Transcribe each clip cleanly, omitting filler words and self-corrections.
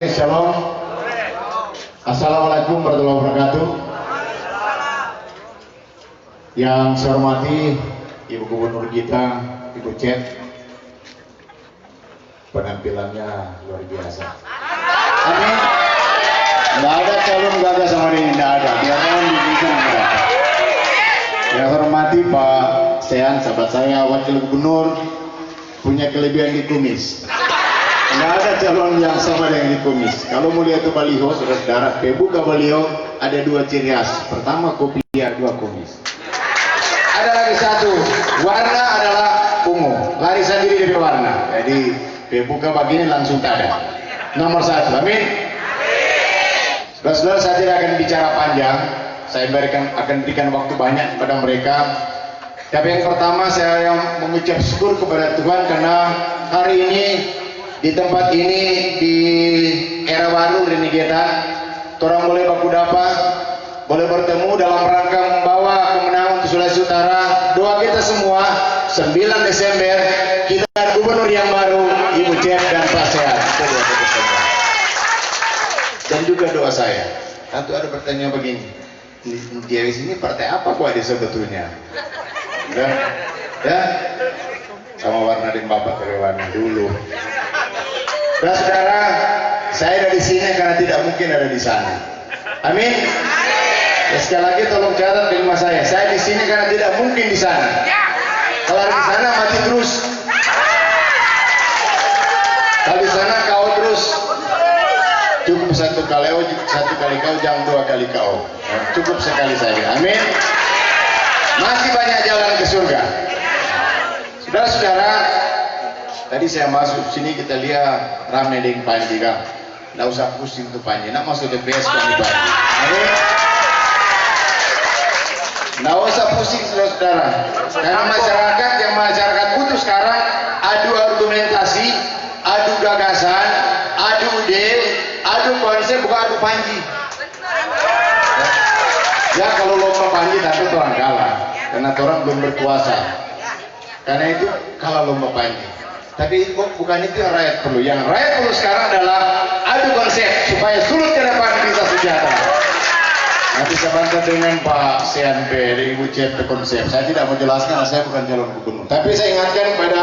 Shalom. Assalamualaikum warahmatullahi wabarakatuh. Yang saya hormati Ibu Gubernur kita, Ibu Cep, penampilannya luar biasa. Amin. Nggak ada calon gagal sama ini, nggak ada. Biarkan diberikan mereka. Yang saya hormati Pak Sean, sahabat saya, Wakil Gubernur, punya kelebihan di kumis. Nggak ada calon yang sama dengan di kumis. Kalau mau lihat ke baliho, saudara-saudara, buka baliho, ada dua ciri khas. Pertama kopiah, dua kumis. Ada lagi satu, warna adalah ungu, lari sendiri dari warna. Jadi buka begini langsung tak ada. Nomor satu, amin. Saudara-saudara, saya tidak akan bicara panjang. Saya akan berikan waktu banyak kepada mereka. Tapi yang pertama saya yang mengucap syukur kepada Tuhan karena hari ini di tempat ini, di era baru Renegeta, orang boleh baku dapat, boleh bertemu dalam rangka membawa kemenangan untuk Sulawesi Utara. Doa kita semua 9 Desember kita ada gubernur yang baru, Ibu Cep dan Pak Sehat. Dan juga doa saya. Tentu ada pertanyaan begini, dia di sini partai apa kok ada sebetulnya? Ya, sama warna dan bapak pakai warna dulu. Dan saudara, saya ada di sini karena tidak mungkin ada di sana. Amin. Ya, sekali lagi tolong catat di rumah saya di sini karena tidak mungkin di sana. Kalau di sana mati terus. Kalau di sana kau terus. Cukup satu kali kau, jangan dua kali kau. Cukup sekali saja. Amin. Masih banyak jalan ke surga. Saudara-saudara, tadi saya masuk sini kita lihat ramai dengan Panji kan. Nggak usah pusing tuh Panji. Nak masuk DPS kan di Panji. Nggak usah pusing saudara-saudara. Karena masyarakat butuh sekarang adu argumentasi, adu gagasan, adu ide, adu konsep, bukan adu Panji. Ya kalau lomba Panji tapi orang kalah. Karena orang belum berkuasa. Karena itu kalah lomba Panji. Tapi bukan itu yang rakyat perlu. Yang rakyat perlu sekarang adalah adu konsep supaya sulut ke depan kita sejahtera. Nanti saya bantu dengan Pak CNP dari Ibu Cep konsep. Saya tidak mau jelaskan, saya bukan calon gubernur. Tapi saya ingatkan kepada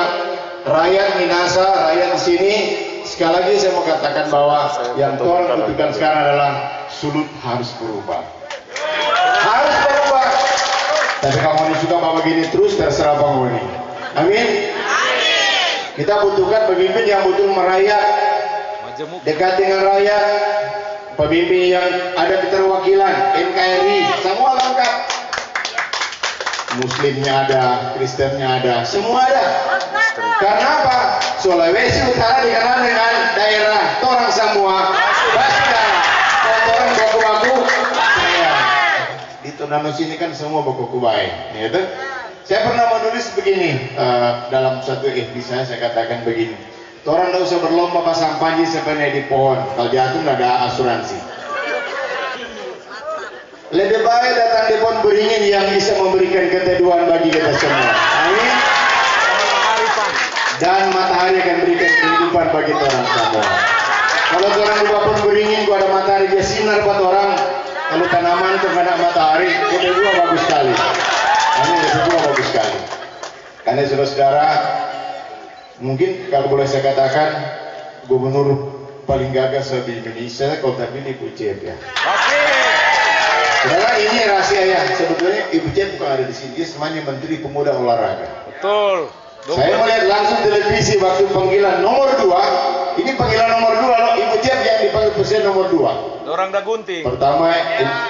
rakyat Minasa, rakyat di sini, sekali lagi saya mau katakan bahwa yang orang butuhkan sekarang adalah sulut harus berubah. Harus berubah. Tapi kamu ini suka bawa begini terus terserah kamu ini. Amin. Kita butuhkan pemimpin yang betul merakyat, dekat dengan rakyat, pemimpin yang ada keterwakilan, NKRI, semua lengkap. Muslimnya ada, Kristennya ada, semua ada. Karena apa? Sulawesi Utara dikenal dengan daerah orang semua. Pasti orang baku-baku. Di Tonano sini kan semua baku-baku baik, gitu. Saya pernah menulis begini dalam satu FB saya katakan begini. Orang tidak usah berlomba pasang Panji sebenarnya di pohon. Kalau jatuh nggak ada asuransi. Lebih baik datang di pohon beringin yang bisa memberikan keteduhan bagi kita semua. Amin. Dan matahari akan berikan kehidupan bagi orang semua. Kalau orang di pohon beringin, gua ada matahari dia sinar buat orang. Kalau tanaman itu kena matahari, kedua bagus sekali. Ini kedua bagus sekali. Karena saudara-saudara, mungkin kalau boleh saya katakan gubernur paling gagas di Indonesia kalau terpilih Ibu Cep ya. Saudara, ini rahasia ya. Sebetulnya Ibu Cep bukan ada di sini, dia semuanya Menteri Pemuda Olahraga. Betul. Saya melihat langsung televisi waktu panggilan nomor 2. Ini panggilan nomor 2 loh, Ibu Cep yang dipanggil presiden nomor 2. Orang dah gunting. Pertama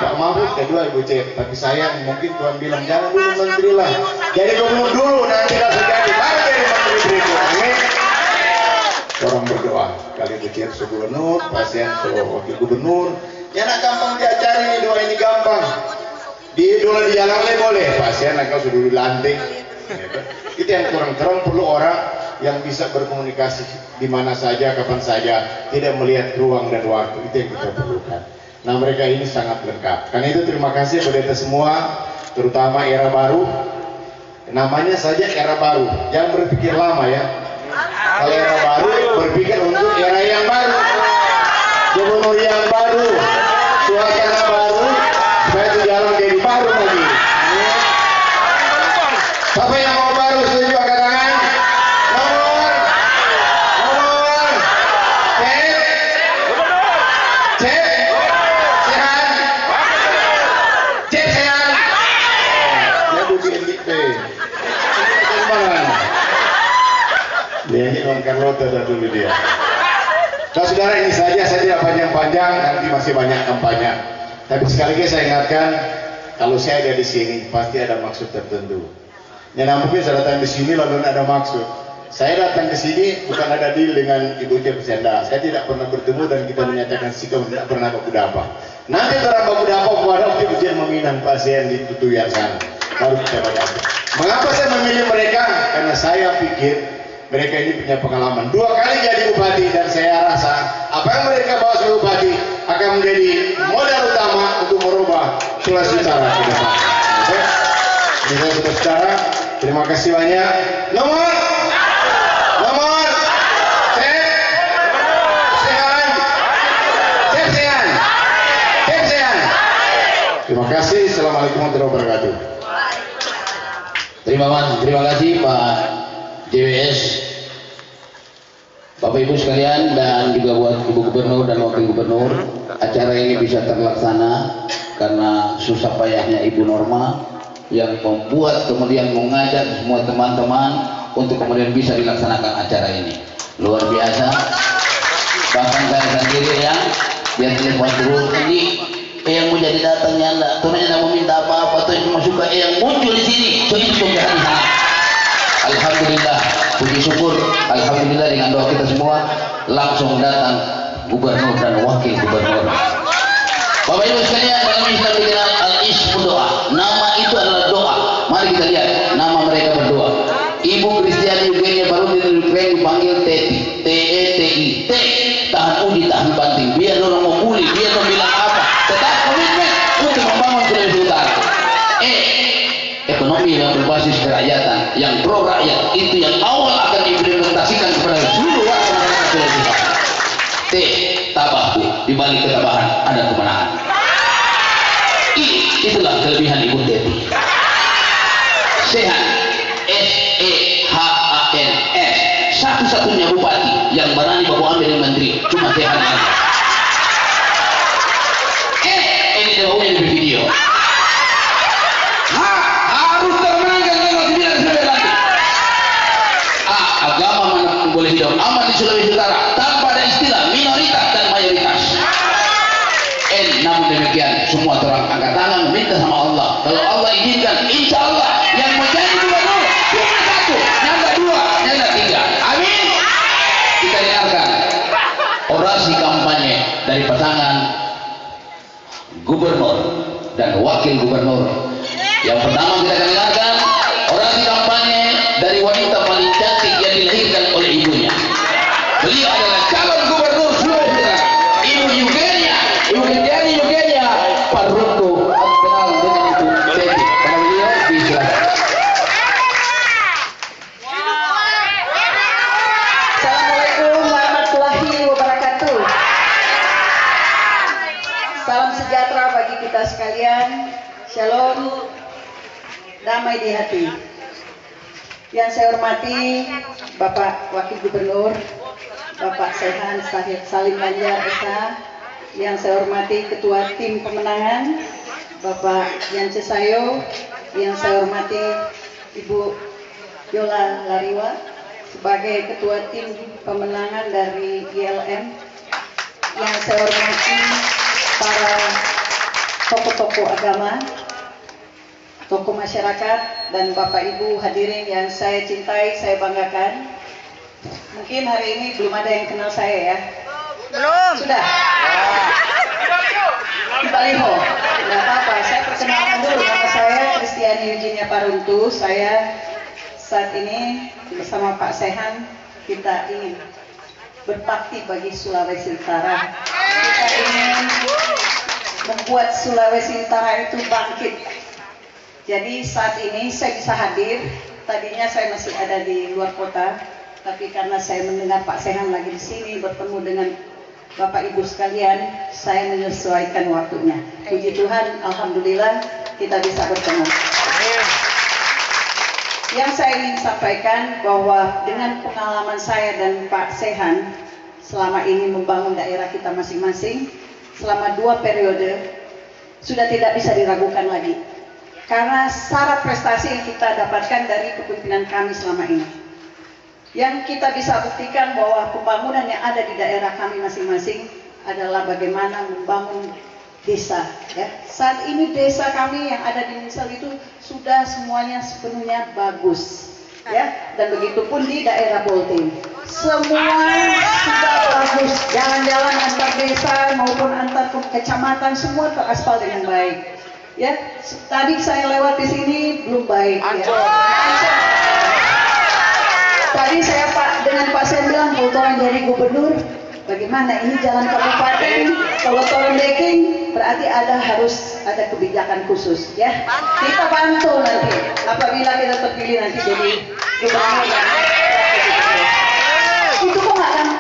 Pak Mahfud, kedua Ibu Cep. Tapi saya mungkin Tuhan bilang jangan dulu menteri lah. Jadi gubernur dulu, nanti langsung jadi baru jadi menteri berikut. Amin. Orang berdoa. Kali Ibu Cep gubernur, pasien wakil gubernur. Ya nak gampang diacari ini doa ini gampang. Di doa di jalan boleh. Pasien kau sudah dilantik. Itu yang kurang perlu orang yang bisa berkomunikasi di mana saja, kapan saja, tidak melihat ruang dan waktu. Itu yang kita perlukan. Nah, mereka ini sangat lengkap. Karena itu terima kasih kepada kita semua, terutama era baru. Namanya saja era baru. Jangan berpikir lama ya. Kalau era baru berpikir untuk era yang baru. gubernur yang baru, suasana baru, supaya itu jalan jadi baru lagi. Siapa yang mau baru setuju angkat tangan? Nomor, cek, sehat, dia bukan dikte. Dia ini Bang Carlota dulu dia. Nah saudara, ini saja, saya tidak panjang-panjang, nanti masih banyak kampanye. Tapi sekali lagi saya ingatkan, kalau saya ada di sini pasti ada maksud tertentu. Ya mungkin saya datang di sini lalu ada maksud. Saya datang ke sini bukan ada deal dengan Ibu Cepsenda. Saya tidak pernah bertemu dan kita menyatakan sikap tidak pernah baku dapa. Nanti terang baku dapa pada waktu ujian meminang pasien di Tutuyan sana. Baru kita baca. Mengapa saya memilih mereka? Karena saya pikir mereka ini punya pengalaman 2 kali jadi bupati, dan saya rasa apa yang mereka bawa sebagai bupati akan menjadi modal utama untuk merubah Sulawesi Utara ke depan. Oke? Ini saya saudara, terima kasih banyak. Nomor, terima kasih. Assalamualaikum warahmatullahi wabarakatuh. Terima kasih Pak JWS, Bapak Ibu sekalian, dan juga buat Ibu Gubernur dan Wakil Gubernur. Acara ini bisa terlaksana karena susah payahnya Ibu Norma yang membuat kemudian mengajak semua teman-teman untuk kemudian bisa dilaksanakan acara ini. Luar biasa. Bahkan saya sendiri yang dia telepon dulu ini yang mau jadi datangnya enggak, tuh enggak mau minta apa-apa, tuh cuma suka yang muncul di sini, so itu di sana. Alhamdulillah, puji syukur, alhamdulillah dengan doa kita semua langsung datang gubernur dan wakil gubernur. Bapak Ibu sekalian, dalam Islam dikenal al-ismu doa. Nama itu adalah doa. Mari kita lihat nama mereka berdua. Ibu Kristiani Eugenia Barudin dipanggil Teti, T-E-T-I, T, tahan udi, tahan banting. Biar orang mau bully, biar orang bilang apa, tetap komitmen untuk membangun Sulawesi Utara. Ekonomi yang berbasis kerakyatan, yang pro rakyat, itu yang awal akan diimplementasikan kepada seluruh warga masyarakat Sulawesi Utara. T, tabah, di balik ketabahan ada kemenangan. I, itulah kelebihan Ibu Teti. Sehat, S-E-H-A-N-S, satu-satunya bupati yang berani bawa ambil menteri, cuma sehat aja. Ini jauhnya di video. Harus termenangkan tanggal 9 sampai nanti. Agama mana boleh hidup aman di Sulawesi Utara tanpa ada istilah minoritas dan mayoritas. Namun demikian semua orang angkat tangan minta sama Allah. Kalau Allah izinkan, insya Allah yang menjadi gubernur cuma satu, nyanda 2, nyanda 3. Amin. Kita dengarkan orasi kampanye dari pasangan gubernur dan wakil gubernur. Yang pertama kita akan dengarkan orasi kampanye dari wanita paling cantik yang dilahirkan oleh ibunya. Beliau adalah calon gubernur Sulawesi Utara, Ibu Eugenia, Ibu Kristiani Eugenia Paruntu. Kenal dengan Ibu Teti. Karena beliau bisa. Assalamualaikum warahmatullahi wabarakatuh. Salam sejahtera bagi kita sekalian. Shalom, damai di hati. Yang saya hormati Bapak Wakil Gubernur, Bapak Sehan Salim Ganjar Esa. Yang saya hormati Ketua Tim Pemenangan, Bapak Yance Sayo. Yang saya hormati Ibu Yola Lariwa sebagai Ketua Tim Pemenangan dari ILM. Yang saya hormati para tokoh-tokoh agama, tokoh masyarakat, dan Bapak Ibu hadirin yang saya cintai, saya banggakan. Mungkin hari ini belum ada yang kenal saya ya? Belum. Sudah? Baliho. Tidak apa-apa, saya perkenalkan dulu. Nama saya Kristiani Eugenia Paruntu. Saya saat ini bersama Pak Sehan, kita ingin berbakti bagi Sulawesi Utara. Kita ingin membuat Sulawesi Utara itu bangkit. Jadi saat ini saya bisa hadir. Tadinya saya masih ada di luar kota, tapi karena saya mendengar Pak Sehan lagi di sini bertemu dengan Bapak Ibu sekalian, saya menyesuaikan waktunya. Puji Tuhan, alhamdulillah kita bisa bertemu. Yang saya ingin sampaikan bahwa dengan pengalaman saya dan Pak Sehan selama ini membangun daerah kita masing-masing selama 2 periode sudah tidak bisa diragukan lagi. Karena syarat prestasi yang kita dapatkan dari kepemimpinan kami selama ini. Yang kita bisa buktikan bahwa pembangunan yang ada di daerah kami masing-masing adalah bagaimana membangun desa. Ya. Saat ini desa kami yang ada di Misal itu sudah semuanya sepenuhnya bagus. Ya. Dan begitu pun di daerah Bolting. Semua sudah bagus. Jalan-jalan antar desa maupun antar kecamatan semua teraspal dengan baik. Ya, tadi saya lewat di sini belum baik. Ya. Tadi saya dengan Pak Sen bilang kalau orang jadi gubernur, bagaimana ini jalan kabupaten, kalau orang deking berarti harus ada kebijakan khusus, ya. Kita bantu nanti apabila kita terpilih nanti jadi gubernur. Itu kok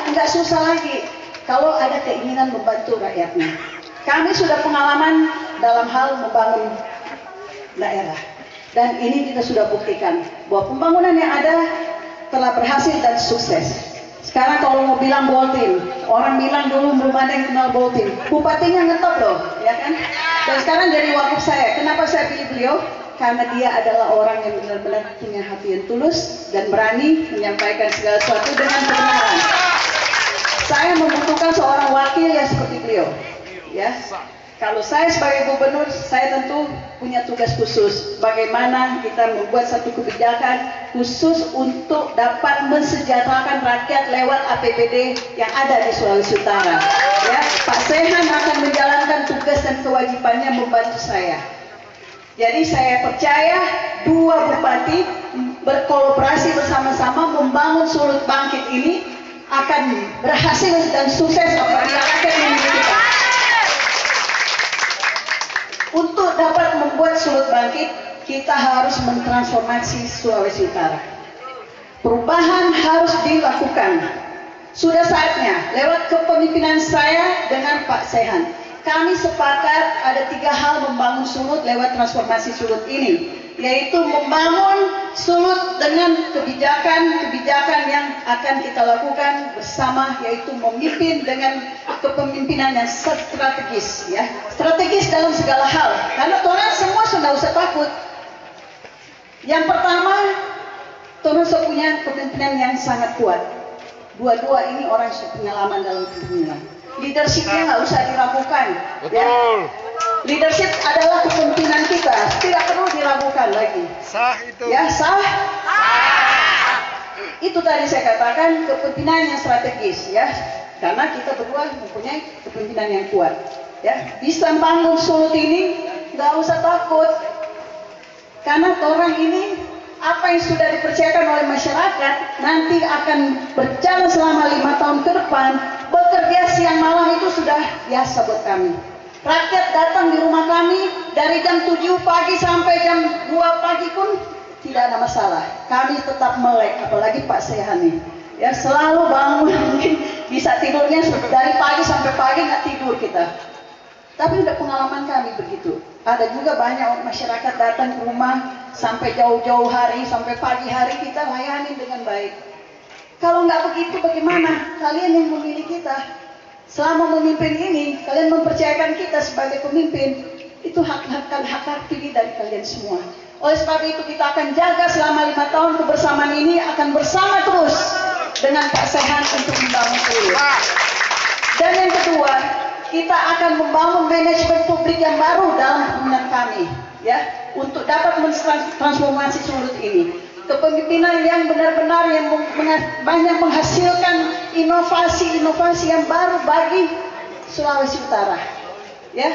nggak susah lagi kalau ada keinginan membantu rakyatnya. Kami sudah pengalaman dalam hal membangun daerah dan ini kita sudah buktikan bahwa pembangunan yang ada telah berhasil dan sukses. Sekarang kalau mau bilang Bolting, orang bilang dulu belum ada yang kenal Bolting. Bupatinya ngetop loh, ya kan? Dan sekarang jadi wakil saya. Kenapa saya pilih beliau? Karena dia adalah orang yang benar-benar punya hati yang tulus dan berani menyampaikan segala sesuatu dengan kebenaran. Saya membutuhkan seorang wakil yang seperti beliau. Ya. Kalau saya sebagai gubernur, saya tentu punya tugas khusus. Bagaimana kita membuat satu kebijakan khusus untuk dapat mensejahterakan rakyat lewat APBD yang ada di Sulawesi Utara. Ya, Pak Sehan akan menjalankan tugas dan kewajibannya membantu saya. Jadi saya percaya 2 bupati berkolaborasi bersama-sama membangun Sulut Bangkit ini akan berhasil dan sukses apabila rakyat memilih kita. Untuk dapat membuat Sulut Bangkit, kita harus mentransformasi Sulawesi Utara. Perubahan harus dilakukan. Sudah saatnya, lewat kepemimpinan saya dengan Pak Sehan, kami sepakat ada 3 hal membangun Sulut lewat transformasi Sulut ini, yaitu membangun Sulut dengan kebijakan yang akan kita lakukan bersama, yaitu memimpin dengan kepemimpinan yang strategis, ya, strategis dalam segala hal. Karena orang semua sudah usah takut. Yang pertama, orang punya kepemimpinan yang sangat kuat. Dua-dua ini orang pengalaman dalam kepemimpinan. Leadershipnya nggak usah diragukan. Ya. Leadership adalah kepemimpinan kita, tidak perlu diragukan lagi. Sah itu. Ya, sah. Itu tadi saya katakan kepemimpinan yang strategis, ya. Karena kita berdua mempunyai kepemimpinan yang kuat. Ya, bisa bangun Sulut ini nggak usah takut. Karena orang ini apa yang sudah dipercayakan oleh masyarakat nanti akan berjalan selama 5 tahun ke depan. Bekerja siang malam itu sudah biasa buat kami. Rakyat datang di rumah kami dari jam 7 pagi sampai jam 2 pagi pun tidak ada masalah. Kami tetap melek, apalagi Pak Sehan nih. Ya, selalu bangun, bisa tidurnya dari pagi sampai pagi nggak tidur kita. Tapi udah pengalaman kami begitu. Ada juga banyak masyarakat datang ke rumah sampai jauh-jauh hari, sampai pagi hari kita layani dengan baik. Kalau nggak begitu bagaimana? Kalian yang memilih kita. Selama memimpin ini, kalian mempercayakan kita sebagai pemimpin. Itu hak pilih dari kalian semua. Oleh sebab itu kita akan jaga selama 5 tahun kebersamaan ini, akan bersama terus dengan Pak Sehan untuk membangun Sulut. Dan yang kedua, kita akan membangun manajemen publik yang baru dalam kepemimpinan kami, ya, untuk dapat mentransformasi Sulut ini. Kepemimpinan yang benar-benar yang banyak menghasilkan inovasi-inovasi yang baru bagi Sulawesi Utara. Ya,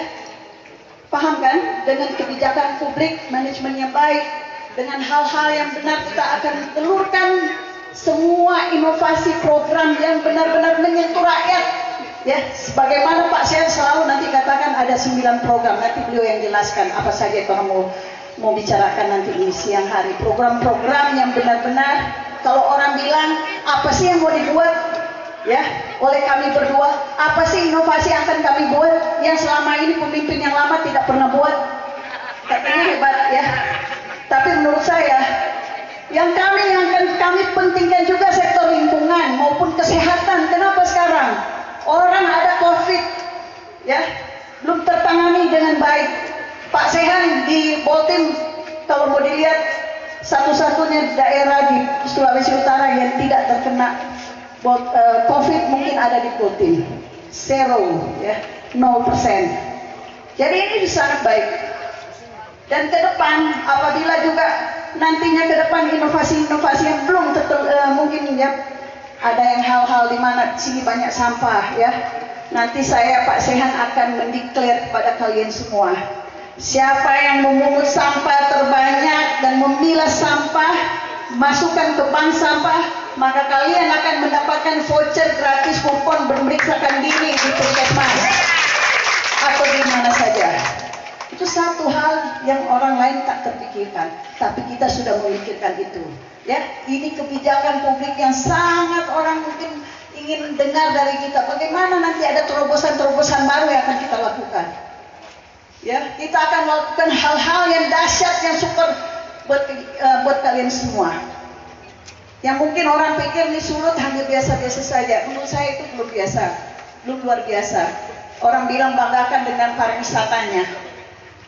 paham kan? Dengan kebijakan publik, manajemen yang baik, dengan hal-hal yang benar kita akan telurkan semua inovasi program yang benar-benar menyentuh rakyat. Ya, sebagaimana Pak Sehan selalu nanti katakan ada 9 program. Nanti beliau yang jelaskan apa saja itu mau bicarakan nanti di siang hari. Program-program yang benar-benar kalau orang bilang apa sih yang mau dibuat, ya oleh kami berdua. Apa sih inovasi yang akan kami buat yang selama ini pemimpin yang lama tidak pernah buat? Katanya hebat ya. Tapi menurut saya yang akan kami pentingkan juga sektor lingkungan maupun kesehatan. Kenapa sekarang orang ada COVID ya belum tertangani dengan baik? Pak Sehan di Boltim kalau mau dilihat satu-satunya daerah di Sulawesi Utara yang tidak terkena COVID mungkin ada di Boltim, 0 ya, 0%. Jadi ini sangat baik. Dan ke depan apabila juga nantinya ke depan inovasi-inovasi yang belum mungkin ya ada yang hal-hal di mana sini banyak sampah ya. Nanti saya Pak Sehan akan mendeklar kepada kalian semua. Siapa yang memungut sampah terbanyak dan memilah sampah, masukkan ke bank sampah, maka kalian akan mendapatkan voucher gratis kupon memeriksakan diri di puskesmas atau di mana saja. Itu satu hal yang orang lain tak terpikirkan, tapi kita sudah memikirkan itu. Ya, ini kebijakan publik yang sangat orang mungkin ingin dengar dari kita. Bagaimana nanti ada terobosan-terobosan baru yang akan kita lakukan. Ya, kita akan melakukan hal-hal yang dahsyat yang super buat kalian semua. Yang mungkin orang pikir di Sulut hanya biasa-biasa saja. Menurut saya itu belum biasa, belum luar biasa. Orang bilang banggakan dengan pariwisatanya.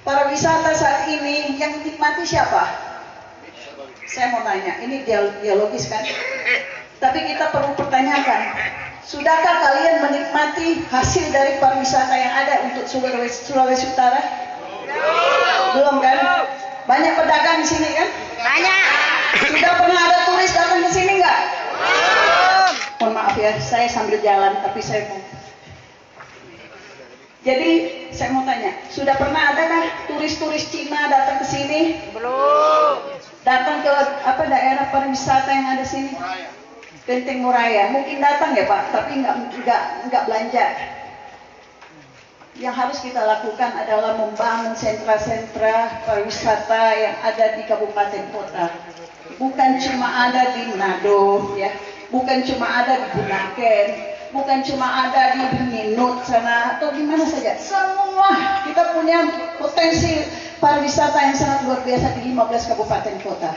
Pariwisata saat ini yang dinikmati siapa? Saya mau tanya, ini dialogis kan? Tapi kita perlu pertanyakan, sudahkah kalian menikmati hasil dari pariwisata yang ada untuk Sulawesi Utara? Belum kan? Banyak pedagang di sini kan? Banyak. Sudah pernah ada turis datang ke sini nggak? Mohon maaf ya, saya sambil jalan, tapi saya mau. Jadi saya mau tanya, sudah pernah adakah turis-turis Cina datang ke sini? Belum. Datang ke daerah pariwisata yang ada sini? Benteng Moraya, mungkin datang ya Pak, tapi nggak belanja. Yang harus kita lakukan adalah membangun sentra-sentra pariwisata yang ada di kabupaten kota. Bukan cuma ada di Manado, ya, bukan cuma ada di Bunaken, bukan cuma ada di Minut sana atau di mana saja. Semua kita punya potensi pariwisata yang sangat luar biasa di 15 kabupaten kota.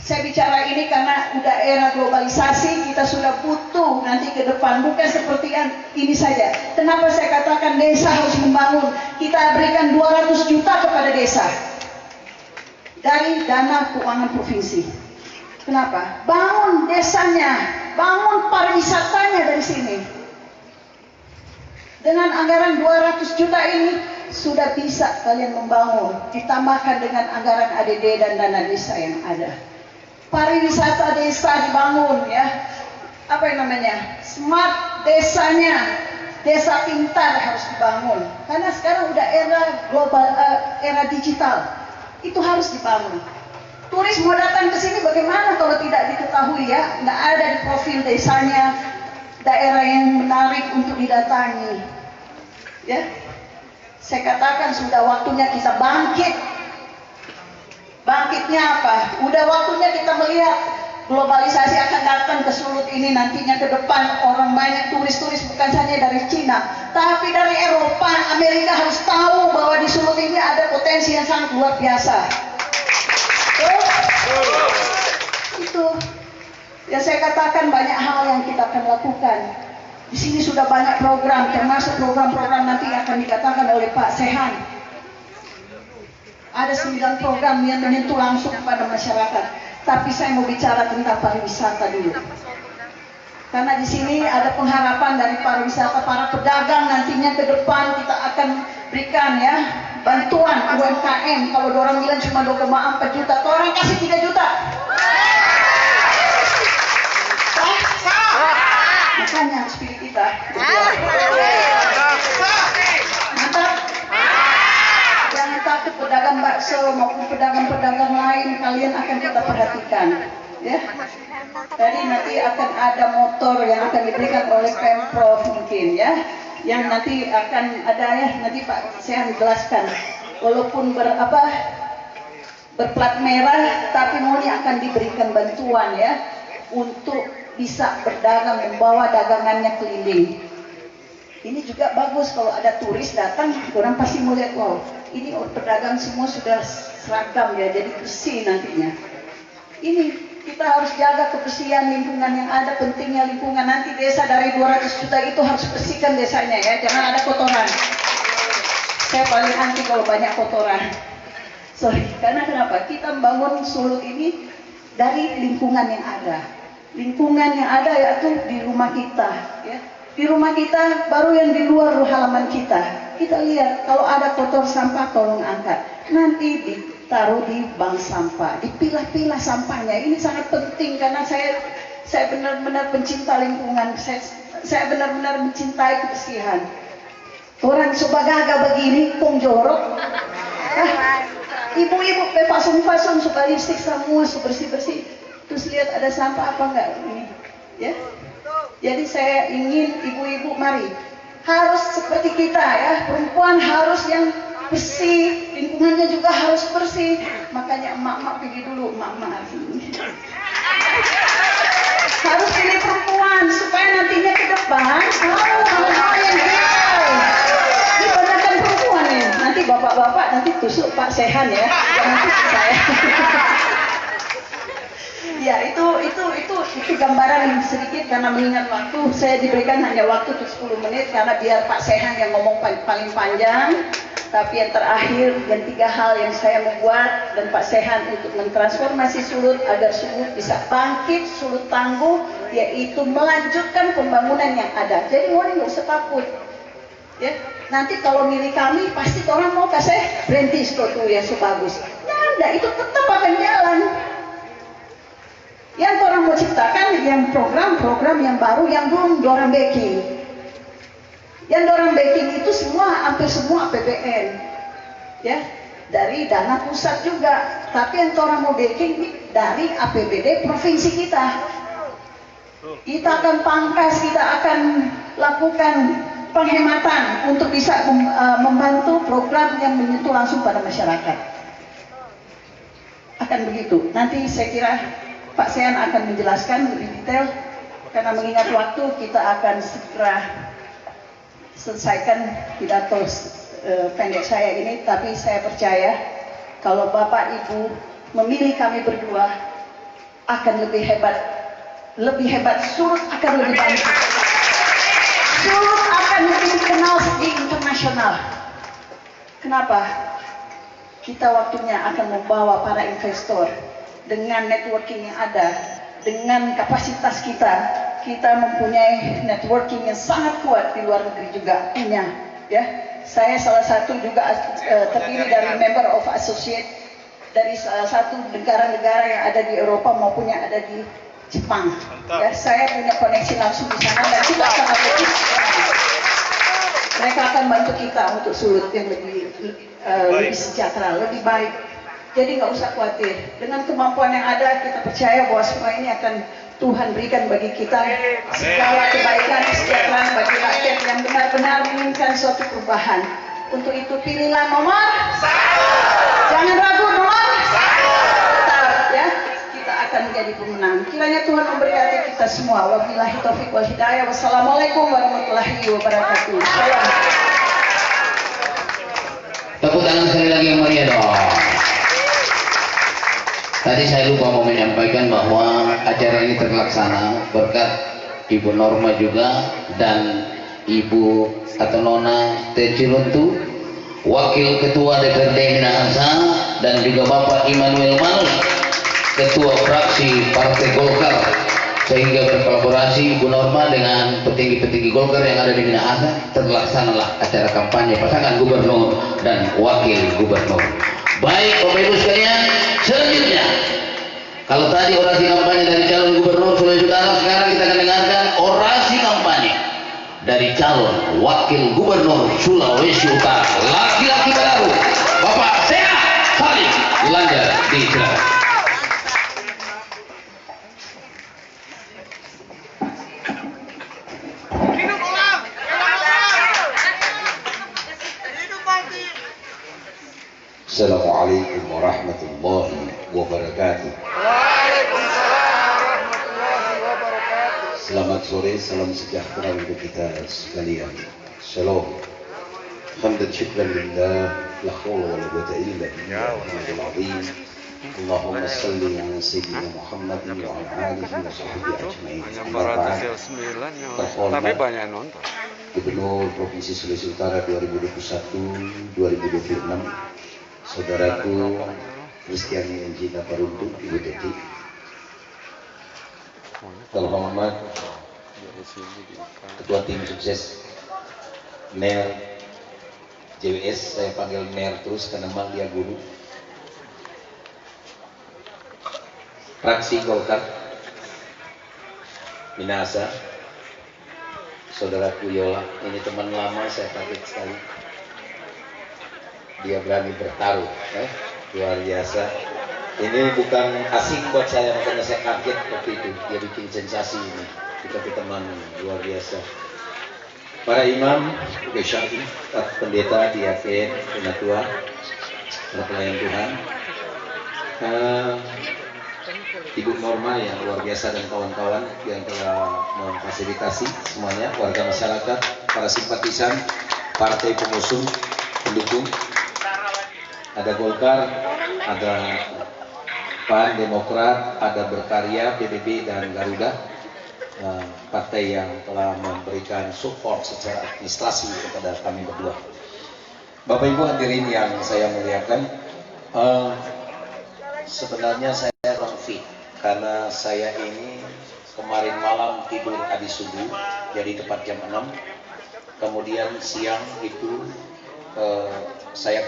Saya bicara ini karena udah era globalisasi, kita sudah butuh nanti ke depan, bukan seperti yang ini saja. Kenapa saya katakan desa harus membangun? Kita berikan 200 juta kepada desa dari dana keuangan provinsi. Kenapa? Bangun desanya, bangun pariwisatanya dari sini. Dengan anggaran 200 juta ini sudah bisa kalian membangun, ditambahkan dengan anggaran ADD dan dana desa yang ada. Pariwisata desa dibangun ya, apa yang namanya, smart desanya, desa pintar harus dibangun. Karena sekarang udah era global, era digital, itu harus dibangun. Turis mau datang ke sini bagaimana kalau tidak diketahui ya, nggak ada di profil desanya, daerah yang menarik untuk didatangi. Ya, saya katakan sudah waktunya kita bangkit. Bangkitnya apa? Udah waktunya kita melihat globalisasi akan datang ke Sulut ini nantinya ke depan. Orang banyak turis-turis bukan saja dari Cina, tapi dari Eropa, Amerika harus tahu bahwa di Sulut ini ada potensi yang sangat luar biasa. Itu yang saya katakan, banyak hal yang kita akan lakukan. Di sini sudah banyak program, termasuk program-program nanti yang akan dikatakan oleh Pak Sehan. Ada 9 program yang menyentuh langsung kepada masyarakat. Tapi saya mau bicara tentang pariwisata dulu. Karena di sini ada pengharapan dari pariwisata, para pedagang nantinya ke depan kita akan berikan ya bantuan UMKM. Kalau orang bilang cuma 2,4 juta, orang kasih 3 juta. Makanya harus pilih kita. Mantap. Jangan takut, pedagang bakso maupun pedagang-pedagang lain, kalian akan kita perhatikan. Ya. Jadi nanti akan ada motor yang akan diberikan oleh Pemprov mungkin ya, yang nanti akan ada ya, nanti Pak saya menjelaskan. Walaupun berplat merah, tapi murni akan diberikan bantuan ya untuk bisa berdagang, membawa dagangannya keliling. Ini juga bagus kalau ada turis datang, orang pasti melihat, wow, ini pedagang semua sudah seragam ya, jadi bersih nantinya. Ini kita harus jaga kebersihan lingkungan yang ada, pentingnya lingkungan. Nanti desa dari 200 juta itu harus bersihkan desanya ya, jangan ada kotoran. Saya paling anti kalau banyak kotoran. Sorry, karena kenapa? Kita membangun Sulut ini dari lingkungan yang ada. Lingkungan yang ada yaitu di rumah kita ya. Di rumah kita, baru yang di luar halaman kita. Kita lihat, kalau ada kotor sampah, tolong angkat. Nanti ditaruh di bank sampah, dipilah-pilah sampahnya. Ini sangat penting karena saya benar-benar pencinta lingkungan. Saya benar-benar mencintai kebersihan. Orang subagaga begini, kong jorok. Ibu-ibu pasung-pasung, suka lipstik semua, bersih-bersih. Terus lihat ada sampah apa enggak ini, ya? Jadi saya ingin ibu-ibu mari harus seperti kita ya, perempuan harus yang bersih, lingkungannya juga harus bersih. Makanya emak-emak pilih dulu, emak-emak harus pilih perempuan supaya nantinya ke depan hal-hal yang vital. Ini banyakkan perempuan nih, nanti bapak-bapak nanti tusuk Pak Sehan ya, jangan tusuk saya. Ya itu gambaran sedikit karena mengingat waktu. Saya diberikan hanya waktu untuk 10 menit karena biar Pak Sehan yang ngomong paling panjang. Tapi yang terakhir, yang 3 hal yang saya membuat dan Pak Sehan untuk mentransformasi Sulut agar Sulut bisa bangkit, Sulut tangguh, yaitu melanjutkan pembangunan yang ada. Jadi orang nggak usah takut. Ya, nanti kalau milih kami pasti orang mau kasih berhenti tuh yang sebagus. Nggak, itu tetap akan jalan. Yang orang mau ciptakan yang program-program yang baru yang belum dorang backing. Yang dorang backing itu hampir semua APBN, ya, dari dana pusat juga. Tapi yang orang mau backing dari APBD provinsi kita. Kita akan pangkas, kita akan lakukan penghematan untuk bisa membantu program yang menyentuh langsung pada masyarakat. Akan begitu. Nanti saya kira Pak Sehan akan menjelaskan lebih detail karena mengingat waktu kita akan segera selesaikan pidato pendek saya ini, tapi saya percaya kalau Bapak Ibu memilih kami berdua akan lebih hebat, Sulut akan lebih banyak, Sulut akan lebih dikenal di internasional. Kenapa? Kita waktunya akan membawa para investor. Dengan networking yang ada, dengan kapasitas kita mempunyai networking yang sangat kuat di luar negeri juga punya. Ya, saya salah satu juga terdiri dari member of associate dari salah satu negara-negara yang ada di Eropa maupun yang ada di Jepang. Ya, saya punya koneksi langsung di sana dan kita akan lakukan. Mereka akan bantu kita untuk Sulut yang lebih sejahtera, lebih baik. Jadi nggak usah khawatir. Dengan kemampuan yang ada, kita percaya bahwa semua ini akan Tuhan berikan bagi kita segala kebaikan, kesejahteraan bagi rakyat yang benar-benar menginginkan suatu perubahan. Untuk itu pilihlah nomor 1. Jangan ragu nomor 1. Ya, kita akan menjadi pemenang. Kiranya Tuhan memberkati kita semua. Wabillahi taufiq wal hidayah. Wassalamualaikum warahmatullahi wabarakatuh. Salam. Tepuk tangan sekali lagi yang mulia dong. Tadi saya lupa mau menyampaikan bahwa acara ini terlaksana berkat Ibu Norma juga dan Ibu atau Nona Teciluntu, Wakil Ketua DPRD Minahasa, dan juga Bapak Immanuel Manus, Ketua Fraksi Partai Golkar, sehingga berkolaborasi Ibu Norma dengan petinggi-petinggi Golkar yang ada di Minahasa, terlaksanalah acara kampanye pasangan gubernur dan wakil gubernur. Baik Bapak Ibu sekalian, selanjutnya kalau tadi orasi kampanye dari calon gubernur Sulawesi Utara, sekarang kita akan dengarkan orasi kampanye dari calon wakil gubernur Sulawesi Utara, laki-laki baru, Bapak Seha Salim Lanjar di Cilacap. Assalamualaikum warahmatullahi wabarakatuh. Waalaikumsalam warahmatullahi wabarakatuh. Selamat sore, salam sejahtera untuk kita sekalian. Shalom. Hamdan syukran lillah, la haula wala quwwata illa billahil azim. Allahumma salli ala sayyidina Muhammad wa ala alihi wa sahbihi ajmain. Tapi banyak nonton. Gubernur Provinsi Sulawesi Utara 2021-2026, saudaraku Kristiani Enjina Paruntu, Ibu Teti, Terhormat Ketua Tim Sukses Mer JWS, saya panggil Mer terus karena memang dia guru. Fraksi Golkar Minasa, saudaraku Yola, ini teman lama, saya kaget sekali. Dia berani bertaruh, luar biasa. Ini bukan asing buat saya, makanya saya kaget waktu itu. Dia bikin sensasi ini. Kita teman luar biasa. Para imam, syar'i, pendeta, diaken, penatua, para pelayan Tuhan, Ibu Norma yang luar biasa dan kawan-kawan yang telah memfasilitasi semuanya, warga masyarakat, para simpatisan, partai pengusung, pendukung, ada Golkar, ada PAN, Demokrat, ada Berkarya, PBB, dan Garuda, partai yang telah memberikan support secara administrasi kepada kami berdua. Bapak Ibu hadirin yang saya muliakan, sebenarnya saya kurang fit karena saya ini kemarin malam tidur habis subuh, jadi tepat jam 6. Kemudian siang itu saya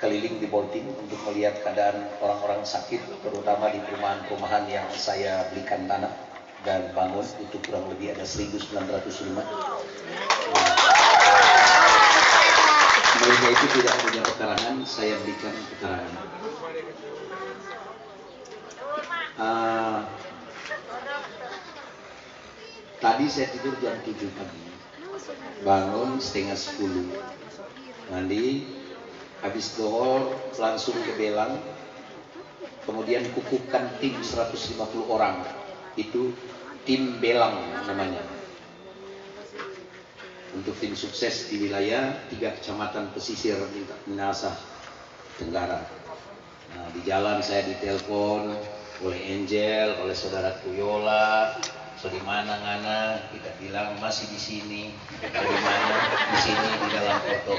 keliling di Bolting untuk melihat keadaan orang-orang sakit, terutama di perumahan-perumahan yang saya belikan tanah dan bangun, itu kurang lebih ada 1.900 rumah. Mereka itu tidak punya pekarangan, saya berikan pekarangan. Tadi saya tidur jam 7 pagi, bangun setengah 10, mandi, habis dohor langsung ke Belang, kemudian kukuhkan tim 150 orang, itu tim Belang namanya, untuk tim sukses di wilayah 3 kecamatan pesisir Minasa Tenggara. Nah, di jalan saya ditelepon oleh Angel, oleh saudara Kuyola, so di mana ngana, kita bilang masih di sini, di mana, di sini di dalam foto.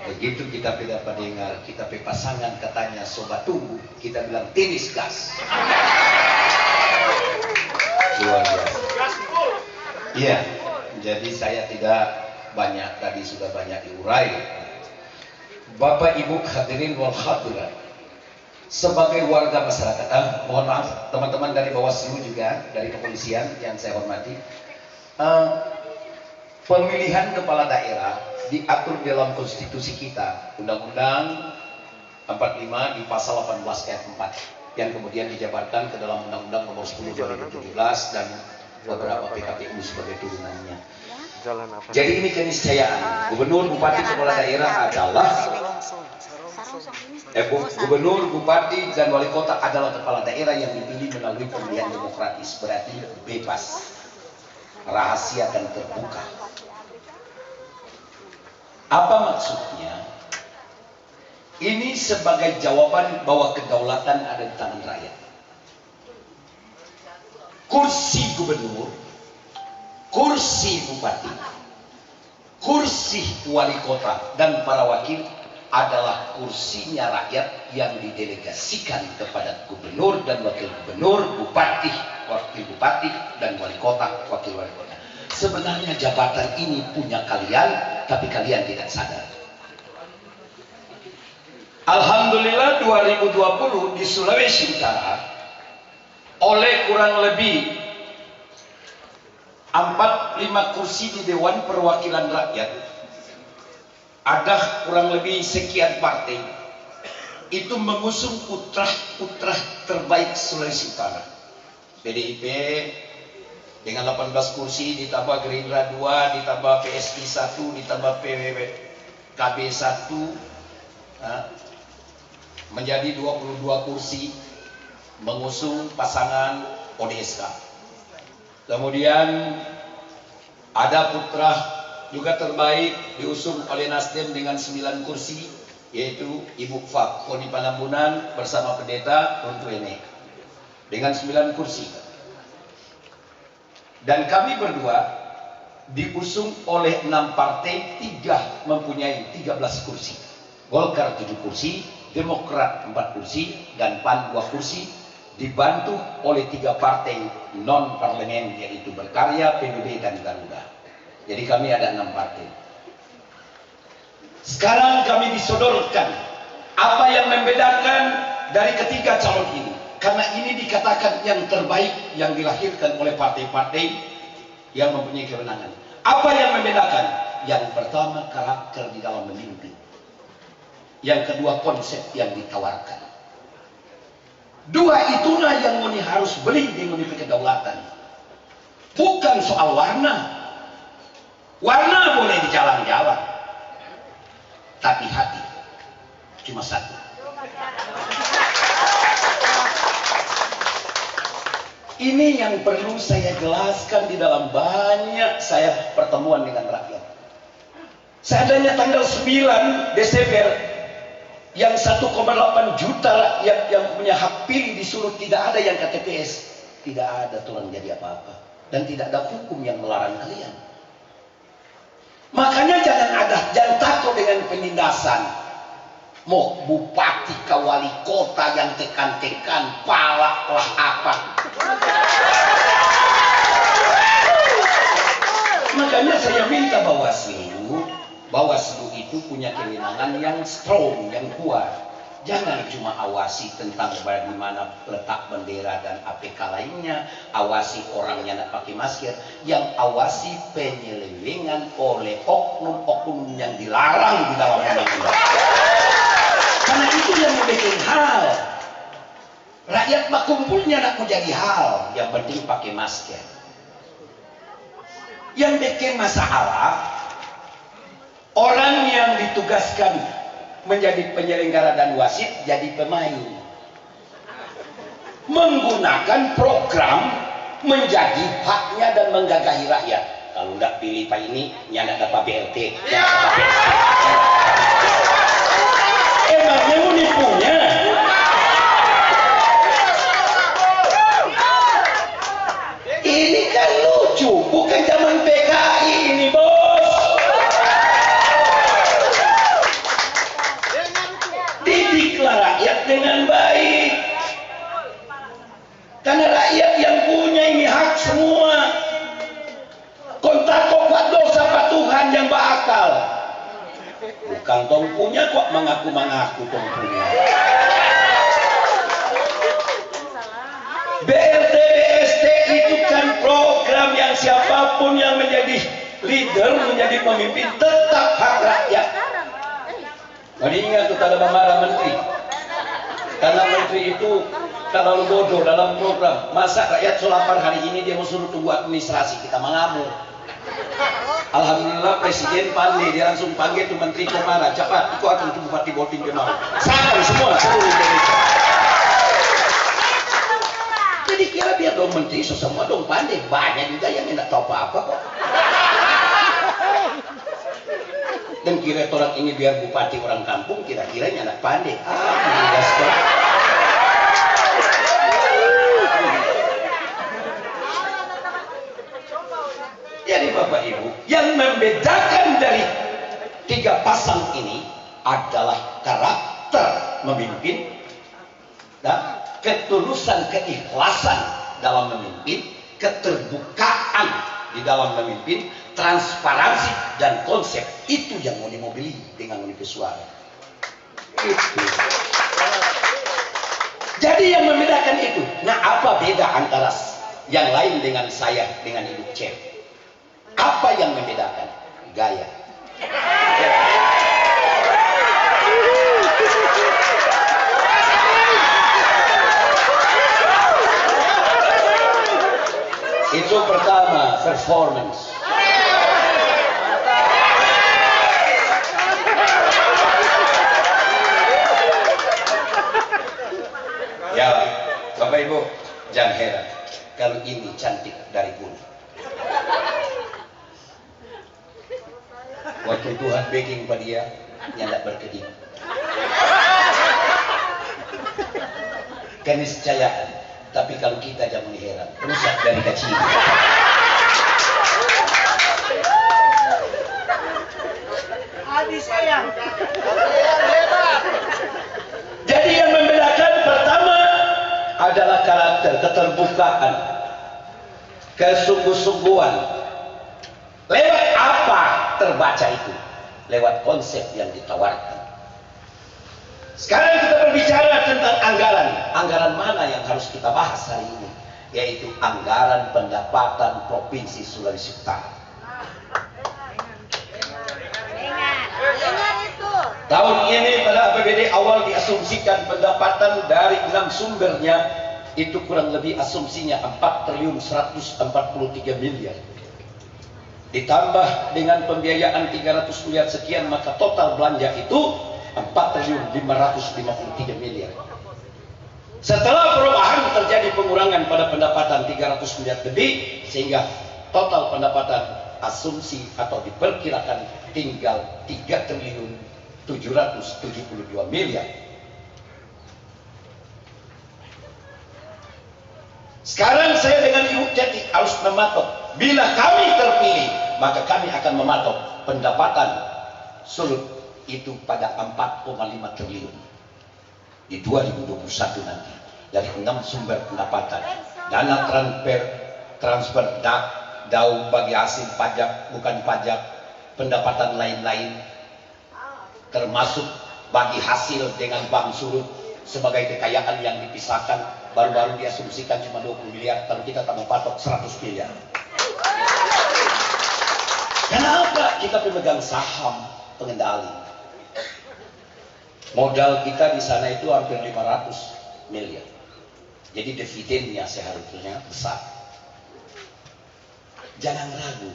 Begitu kita dapat dengar, kita pasangan katanya sobat tunggu, kita bilang tinis gas. Luar biasa. Iya, jadi saya tidak banyak, tadi sudah banyak diurai. Bapak Ibu hadirin wal hadirat, sebagai warga masyarakat, mohon maaf teman-teman dari Bawaslu juga, dari kepolisian yang saya hormati, pemilihan kepala daerah diatur dalam konstitusi kita, Undang-Undang 45 di pasal 18 ayat 4, yang kemudian dijabarkan ke dalam Undang-Undang nomor 10 2017 dan beberapa PKPU sebagai turunannya. Jadi ini keniscayaan, gubernur, bupati, kepala daerah adalah gubernur, bupati, dan wali kota adalah kepala daerah yang dipilih melalui pemilihan demokratis, berarti bebas, rahasia dan terbuka. Apa maksudnya? Ini sebagai jawaban bahwa kedaulatan ada di tangan rakyat. Kursi gubernur, kursi bupati, kursi wali kota, dan para wakil adalah kursinya rakyat yang didelegasikan kepada gubernur dan wakil gubernur, bupati, wakil bupati, dan wali kota, wakil wali kota. Sebenarnya jabatan ini punya kalian, tapi kalian tidak sadar. Alhamdulillah 2020 di Sulawesi Utara oleh kurang lebih 45 kursi di Dewan Perwakilan Rakyat, ada kurang lebih sekian partai itu mengusung putra-putra terbaik Sulawesi Utara. PDIP dengan 18 kursi, ditambah Gerindra 2, ditambah PSI 1, ditambah PKB 1, menjadi 22 kursi. mengusung pasangan ODSK. Kemudian ada putra juga terbaik diusung oleh Nasdem dengan 9 kursi, yaitu Ibu Fak Koni Panambunan bersama pendeta Runtuene dengan 9 kursi. Dan kami berdua diusung oleh 6 partai, 3 mempunyai 13 kursi. Golkar 7 kursi, Demokrat 4 kursi, dan PAN 2 kursi, dibantu oleh 3 partai non-parlemen, yaitu Berkarya, PBB, dan Garuda. Jadi kami ada 6 partai. Sekarang kami disodorkan apa yang membedakan dari ketiga calon ini. Karena ini dikatakan yang terbaik yang dilahirkan oleh partai-partai yang mempunyai kewenangan. Apa yang membedakan? Yang pertama, karakter di dalam memimpin. Yang kedua, konsep yang ditawarkan. 2 itulah yang Muni harus beli di Muni kedaulatan. Bukan soal warna. Warna boleh di jalan-jalan, tapi hati cuma satu. Ini yang perlu saya jelaskan di dalam banyak saya pertemuan dengan rakyat. Seandainya tanggal 9 Desember yang 1,8 juta rakyat yang punya hak pilih disuruh tidak ada yang KTPS, tidak ada tulang jadi apa-apa, dan tidak ada hukum yang melarang kalian. Makanya jangan takut dengan penindasan. Mau bupati ke wali kota yang tekan-tekan, palak lah apa. Makanya saya minta Bawaslu itu punya kewenangan yang strong, yang kuat. Jangan cuma awasi tentang bagaimana letak bendera dan APK lainnya, awasi orangnya tidak pakai masker, yang awasi penyelewengan oleh oknum-oknum yang dilarang di dalam undang-undang. Karena itu yang membuat hal. Rakyat berkumpulnya tidak menjadi hal, yang penting pakai masker. Yang bikin masalah, orang yang ditugaskan menjadi penyelenggara dan wasit jadi pemain, menggunakan program menjadi haknya dan menggagahi rakyat. Kalau tidak pilih Pak ini, nyana dapat BLT. Emangnya mau nipunya? Ini kan lucu, bukan zaman PKI ini, bos. Didiklah rakyat dengan baik. Karena rakyat yang punya ini hak semua. Kontak kok dosa Pak Tuhan yang berakal. Bukan tong punya kok mengaku-mengaku tong punya. BLT BST itu kan program yang siapapun yang menjadi leader, menjadi pemimpin tetap hak rakyat. Jadi ingat tuh ada marah menteri. Karena menteri itu terlalu bodoh dalam program. Masa rakyat sulapan hari ini dia mau suruh tunggu administrasi, kita mengamuk. Alhamdulillah presiden pandai, dia langsung panggil tuh menteri Komara, cepat ikut akan tuh bupati voting ke mau. Sampai semua seluruh Indonesia. Jadi kira biar dong menteri semua dong pandai, banyak juga yang tidak tahu apa-apa kok. Dan kira orang ini biar bupati orang kampung, kira-kiranya anak pandai. Jadi Bapak Ibu, yang membedakan dari 3 pasang ini adalah karakter memimpin dan ketulusan, keikhlasan dalam memimpin, keterbukaan di dalam memimpin, transparansi dan konsep. Itu yang mau dimobili dengan Univers Suara. Itu. Jadi yang membedakan itu. Nah, apa beda antara yang lain dengan saya dengan Ibu Cep? Apa yang membedakan? Gaya. Itu pertama, performance. Ya, Bapak Jangan heran kalau ini cantik dari gunung. Waktu Tuhan begging pada dia, nyandak berkedip. Keniscayaan. Tapi kalau kita jangan heran, rusak dari kecil. Jadi yang membedakan pertama adalah karakter, keterbukaan, kesungguh-sungguhan. Lewat apa terbaca itu? Lewat konsep yang ditawarkan. Sekarang kita berbicara tentang anggaran. Anggaran mana yang harus kita bahas hari ini? Yaitu anggaran pendapatan Provinsi Sulawesi Utara. Tahun ini pada APBD awal diasumsikan pendapatan dari 6 sumbernya itu kurang lebih asumsinya 4.143 miliar. Ditambah dengan pembiayaan 300 miliar sekian, maka total belanja itu 4.553 miliar. Setelah perubahan terjadi pengurangan pada pendapatan 300 miliar lebih, sehingga total pendapatan asumsi atau diperkirakan tinggal 3.772 miliar. Sekarang saya dengan Ibu Teti harus mematok. Bila kami terpilih, maka kami akan mematok pendapatan Sulut itu pada 4,5 triliun di 2021 nanti. Dari 6 sumber pendapatan, dana transfer daun bagi hasil pajak, bukan pajak, pendapatan lain-lain, termasuk bagi hasil dengan Bank Sulut sebagai kekayaan yang dipisahkan, baru-baru diasumsikan cuma 20 miliar, kalau kita tambah patok 100 miliar. Kenapa? Kita pemegang saham pengendali. Modal kita di sana itu hampir 500 miliar. Jadi dividennya seharusnya besar. Jangan ragu,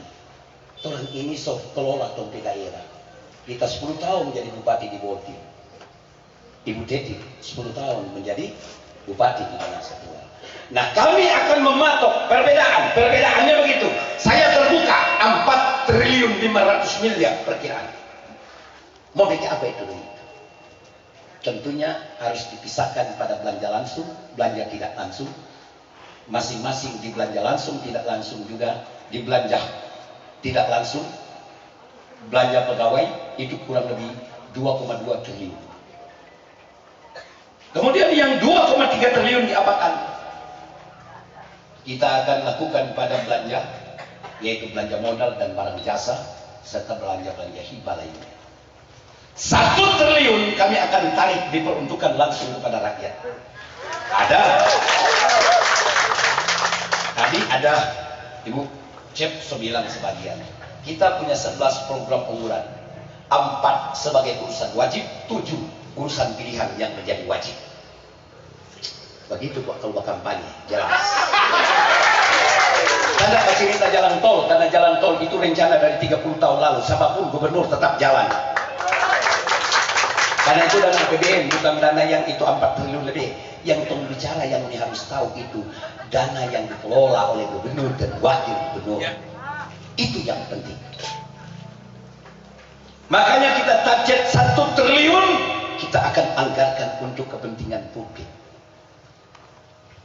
orang ini sok kelola tong daerah. Kita 10 tahun menjadi bupati di Boti. Ibu Teti 10 tahun menjadi bupati di Tanah Satuan. Nah, kami akan mematok perbedaan. Perbedaannya begitu. Saya terbuka 4.500 miliar perkiraan. Mau bikin apa itu? Tentunya harus dipisahkan pada belanja langsung, belanja tidak langsung. Masing-masing di belanja langsung, tidak langsung juga di belanja tidak langsung. Belanja pegawai itu kurang lebih 2,2 triliun. Kemudian yang 2,3 triliun diapakan? Kita akan lakukan pada belanja, yaitu belanja modal dan barang jasa, serta belanja-belanja hibah lainnya. 1 triliun kami akan tarik diperuntukkan langsung kepada rakyat. Tadi ada Ibu Cep 9 sebagian. Kita punya 11 program unggulan, 4 sebagai urusan wajib, 7 urusan pilihan yang menjadi wajib. Begitu kok kalau kampanye, jelas. Tanda cerita jalan tol, karena jalan tol itu rencana dari 30 tahun lalu, siapapun gubernur tetap jalan. Karena itu dana APBN, bukan dana yang itu 4 triliun lebih. Yang tong bicara yang ini harus tahu itu dana yang dikelola oleh gubernur dan wakil gubernur. Itu yang penting. Makanya kita target 1 triliun kita akan anggarkan untuk kepentingan publik.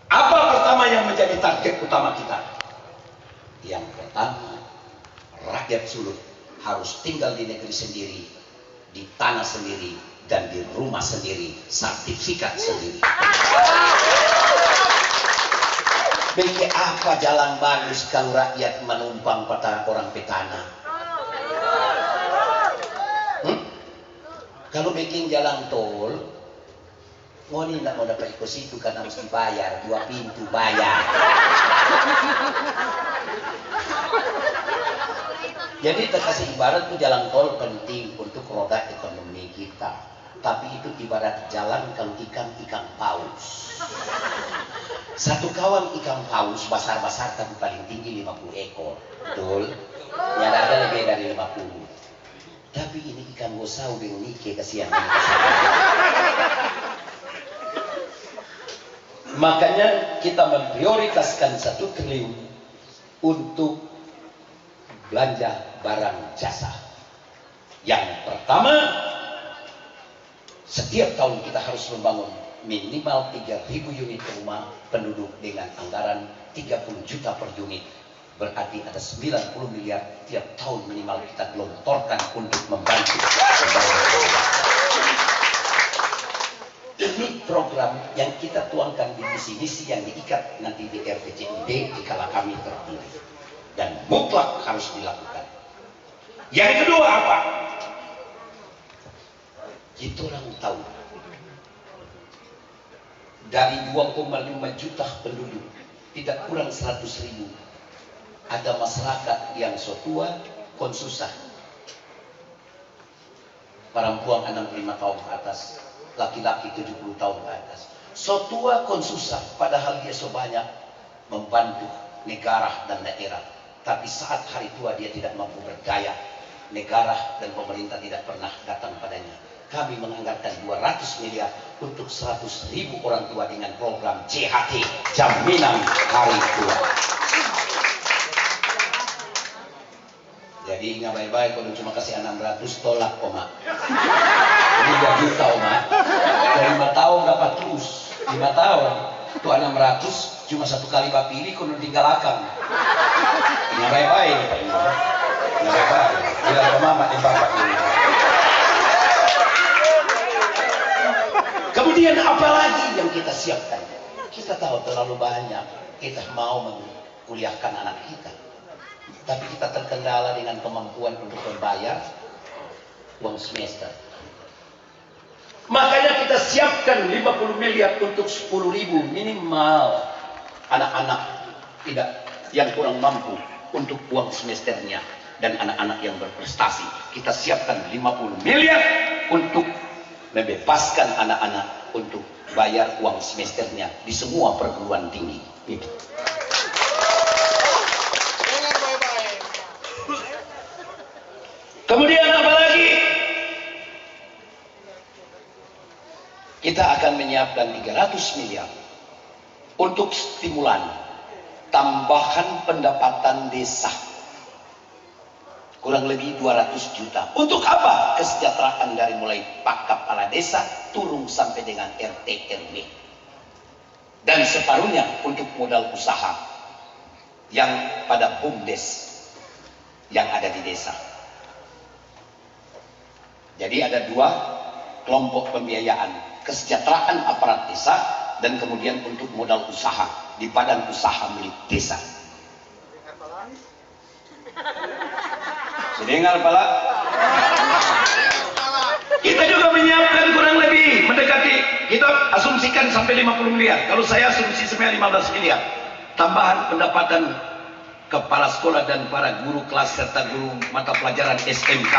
Apa pertama yang menjadi target utama kita? Yang pertama, rakyat Sulut harus tinggal di negeri sendiri, di tanah sendiri, dan di rumah sendiri, sertifikat sendiri. Bagi apa jalan bagus kalau rakyat menumpang pada orang petana? Kalau bikin jalan tol, ngoni tidak mau dapat ke situ karena mesti bayar, 2 pintu bayar. Jadi terkasih ibarat itu jalan tol penting untuk roda ekonomi kita. Tapi itu ibarat jalan kalau ikan paus. 1 kawan ikan paus besar-besar tapi paling tinggi 50 ekor. Betul? Yang ada lebih dari 50. Tapi ini ikan gosau dengan ike kasihan. Makanya kita memprioritaskan 1 triliun untuk belanja barang jasa. Yang pertama, setiap tahun kita harus membangun minimal 3.000 unit rumah penduduk dengan anggaran 30 juta per unit. Berarti ada 90 miliar tiap tahun minimal kita gelontorkan untuk membantu. Ini program yang kita tuangkan di misi-misi yang diikat nanti di RPJMD jika kami terpilih. Dan mutlak harus dilakukan. Yang kedua apa? Kita orang tahu. Dari 2,5 juta penduduk, tidak kurang 100.000. Ada masyarakat yang so tua, kon susah. Perempuan 65 tahun ke atas, laki-laki 70 tahun ke atas. So tua kon susah, padahal dia so banyak membantu negara dan daerah. Tapi saat hari tua dia tidak mampu berdaya, negara dan pemerintah tidak pernah datang padanya. Kami menganggarkan 200 miliar untuk 100.000 orang tua dengan program CHT, jaminan hari tua. Jadi ingat baik-baik, kalau cuma kasih 600 tolak oma. 3 juta oma. Dari 5 tahun dapat terus. 5 tahun. Itu 600 cuma 1 kali bapili kalau tinggal akang. Ingat baik-baik. Ingat baik-baik. Tidak ada mama di bapak ini. Kemudian apa lagi yang kita siapkan? Kita tahu terlalu banyak. Kita mau menguliahkan anak kita. Tapi kita terkendala dengan kemampuan untuk membayar uang semester. Makanya kita siapkan 50 miliar untuk 10.000 minimal anak-anak tidak yang kurang mampu untuk uang semesternya dan anak-anak yang berprestasi. Kita siapkan 50 miliar untuk membebaskan anak-anak untuk bayar uang semesternya di semua perguruan tinggi. Itu. Kemudian apa lagi? Kita akan menyiapkan 300 miliar untuk stimulan tambahan pendapatan desa. Kurang lebih 200 juta. Untuk apa? Kesejahteraan dari mulai pak kepala desa turun sampai dengan RT RW. Dan separuhnya untuk modal usaha yang pada BUMDes yang ada di desa. Jadi ada 2 kelompok pembiayaan, kesejahteraan aparat desa dan kemudian untuk modal usaha di badan usaha milik desa. Sedengar pala. Kita juga menyiapkan kurang lebih mendekati, kita asumsikan sampai 50 miliar. Kalau saya asumsi sampai 15 miliar. Tambahan pendapatan kepala sekolah dan para guru kelas serta guru mata pelajaran SMK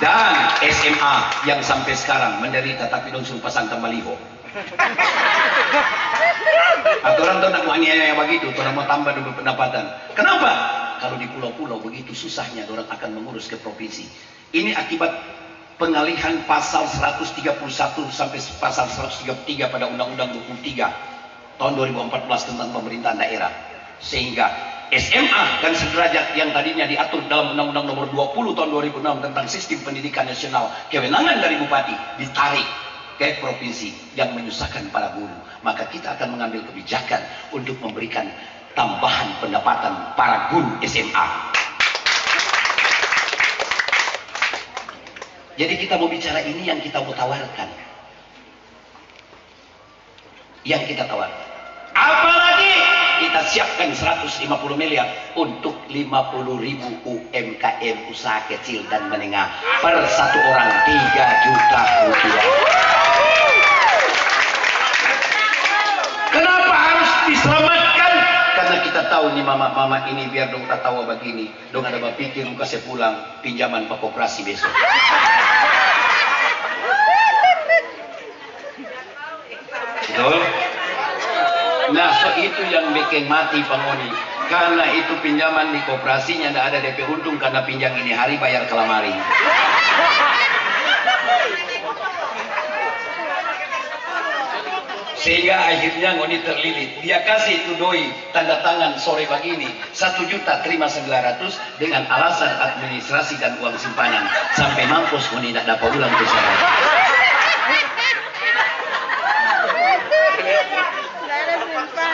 dan SMA yang sampai sekarang menderita tapi dong suruh pasang tambaliho. Atau orang tuh nak mau aniaya begitu, orang mau tambah dulu pendapatan. Kenapa? Kalau di pulau-pulau begitu susahnya orang akan mengurus ke provinsi. Ini akibat pengalihan pasal 131 sampai pasal 133 pada Undang-Undang 23 tahun 2014 tentang pemerintahan daerah. Sehingga SMA dan sederajat yang tadinya diatur dalam Undang-Undang nomor 20 tahun 2006 tentang sistem pendidikan nasional, kewenangan dari bupati ditarik ke provinsi yang menyusahkan para guru. Maka kita akan mengambil kebijakan untuk memberikan tambahan pendapatan para guru SMA. Jadi kita mau bicara ini yang kita mau tawarkan. Yang kita tawarkan. Apalagi kita siapkan 150 miliar untuk 50.000 UMKM usaha kecil dan menengah per 1 orang 3 juta rupiah. Kenapa harus diselamatkan? Karena kita tahu nih mama-mama ini biar dong tak tahu begini, dong ada berpikir muka saya pulang pinjaman pak koperasi besok. Betul? Nah, so itu yang bikin mati pengoni. Karena itu pinjaman di koperasinya tidak ada DP untung karena pinjam ini hari bayar kelamari. Sehingga akhirnya ngoni terlilit. Dia kasih itu doi tanda tangan sore begini, 1 juta terima 900 dengan alasan administrasi dan uang simpanan. Sampai mampus ngoni tidak dapat ulang ke sana.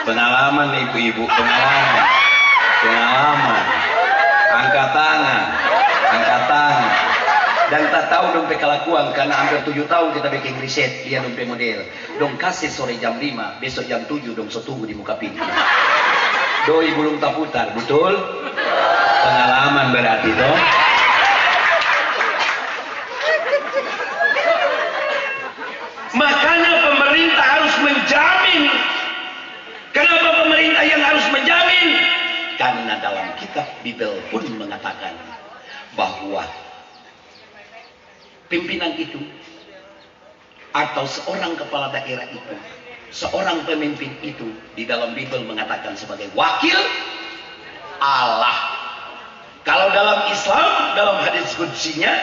Pengalaman ibu-ibu, pengalaman. Angkat tangan. Dan tak tahu dong kelakuan karena hampir 7 tahun kita bikin riset dia dong model. Dong kasih sore jam 5, besok jam 7 dong so tunggu di muka pintu. Doi belum tak putar, betul? Pengalaman berarti dong. Makanya pemerintah harus menjamin. Kenapa pemerintah yang harus menjamin? Karena dalam kitab Bible pun mengatakan bahwa pimpinan itu atau seorang kepala daerah itu, seorang pemimpin itu di dalam Bible mengatakan sebagai wakil Allah. Kalau dalam Islam, dalam hadis qudsinya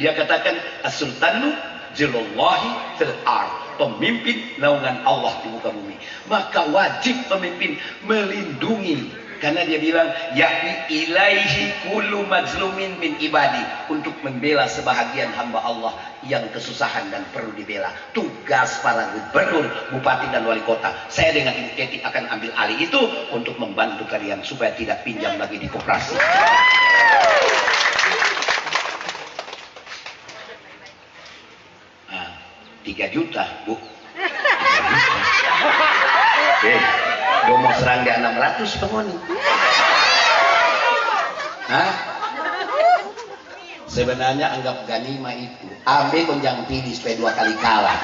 dia katakan as-sultanu jilullahi fil ard, pemimpin naungan Allah di muka bumi. Maka wajib pemimpin melindungi. Karena dia bilang, yakni ilaihi kullu majlumin min ibadi, untuk membela sebahagian hamba Allah yang kesusahan dan perlu dibela. Tugas para gubernur, bupati dan wali kota. Saya dengan Ibu Keti akan ambil alih itu untuk membantu kalian supaya tidak pinjam lagi di koperasi. Nah, 3 juta, Bu. 3 juta. Gue mau serang dia 600 pengoni. Hah? Sebenarnya anggap ganima itu ambil konjang pilih supaya 2 kali kalah.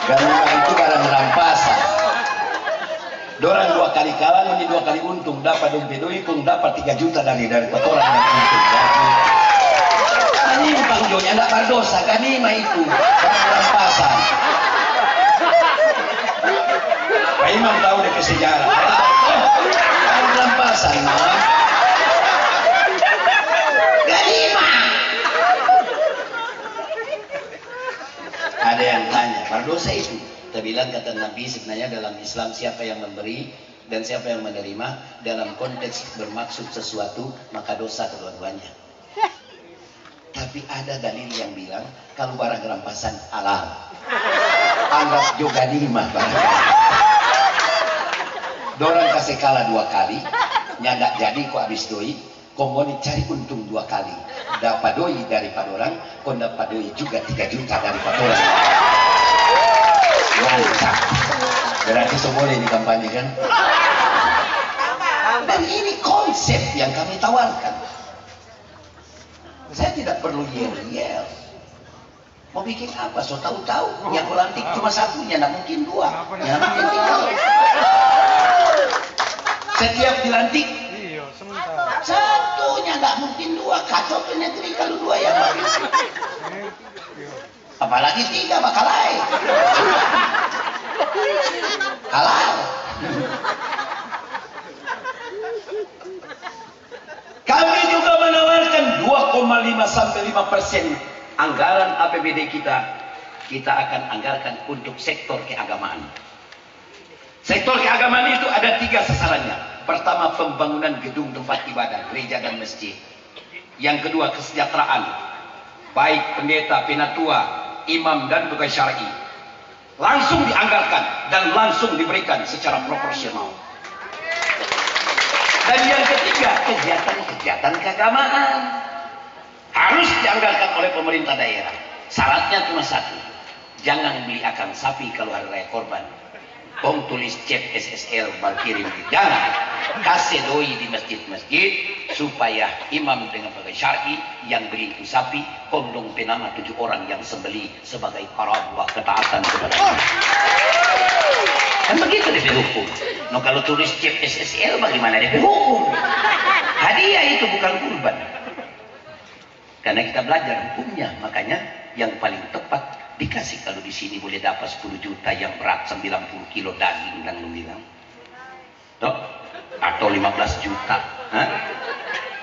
Ganima itu barang rampasan. Dorang 2 kali kalah, ini 2 kali untung. Dapat dompet doi pun dapat 3 juta dari kotoran dan untung. Ganima pangjonya tidak berdosa, ganima itu barang rampasan. Pak Imam tahu dari sejarah. Kalau rampasan, ganima. Ada yang tanya, berdosa itu? Kita bilang kata Nabi sebenarnya dalam Islam siapa yang memberi dan siapa yang menerima dalam konteks bermaksud sesuatu maka dosa kedua-duanya. Tapi ada dalil yang bilang kalau barang rampasan halal, anggap juga ganimah barang. Dorang kasih kalah 2 kali, nyandak jadi kok habis doi, komoni cari untung 2 kali. Dapat doi daripada orang, kau dapat doi juga 3 juta daripada orang. Mantap. Berarti semua ini kampanye kan? Dan ini konsep yang kami tawarkan. Saya tidak perlu yel-yel. Mau bikin apa? So tahu-tahu. Yang lantik cuma satunya, tidak mungkin 2. Yang mungkin 3. Setiap dilantik satunya, nggak mungkin 2. Kacau ke negeri kalau 2 yang habis. Apalagi 3 bakal lain. Halal. Kami juga menawarkan 2,5 sampai 5% anggaran APBD kita akan anggarkan untuk sektor keagamaan. Sektor keagamaan itu ada 3 sasarannya. Pertama, pembangunan gedung tempat ibadah, gereja dan masjid. Yang kedua, kesejahteraan. Baik pendeta, penatua, imam dan pegawai syar'i. Langsung dianggarkan dan langsung diberikan secara proporsional. Dan yang ketiga, kegiatan keagamaan. Harus dianggarkan oleh pemerintah daerah. Syaratnya cuma 1. Jangan beli akan sapi kalau hari raya korban. Kong tulis cek SSL kirim. Jangan. Kasih doi di masjid-masjid supaya imam dengan pegawai syar'i yang beli itu sapi, kondong penama 7 orang yang sembeli sebagai karabah ketaatan kepada Allah. Kan begitu DP hukum. No, kalau tulis cek SSL bagaimana DP hukum? Hadiah itu bukan kurban. Karena kita belajar hukumnya, makanya yang paling tepat dikasih. Kalau di sini boleh dapat 10 juta yang berat 90 kilo daging dan lu bilang, toh, atau 15 juta. Hah?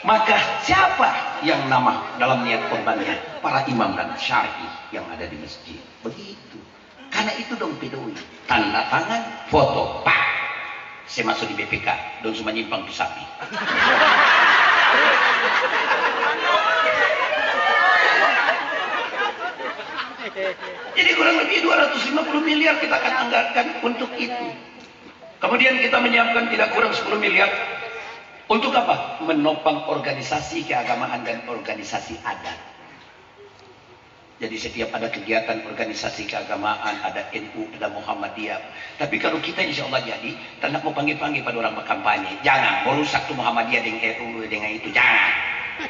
Maka siapa yang nama dalam niat korbannya? Para imam dan syar'i yang ada di masjid. Begitu. Karena itu dong pedoi. Tanda tangan, foto, pak. Saya masuk di BPK, dong cuma nyimpang tuh sapi. Jadi kurang lebih 250 miliar kita akan anggarkan untuk itu. Kemudian kita menyiapkan tidak kurang 10 miliar. Untuk apa? Menopang organisasi keagamaan dan organisasi adat. Jadi setiap ada kegiatan organisasi keagamaan, ada NU, ada Muhammadiyah. Tapi kalau kita insya Allah jadi, tak mau panggil-panggil pada orang berkampanye. Jangan, merusak tuh Muhammadiyah dengan NU dengan itu. Jangan.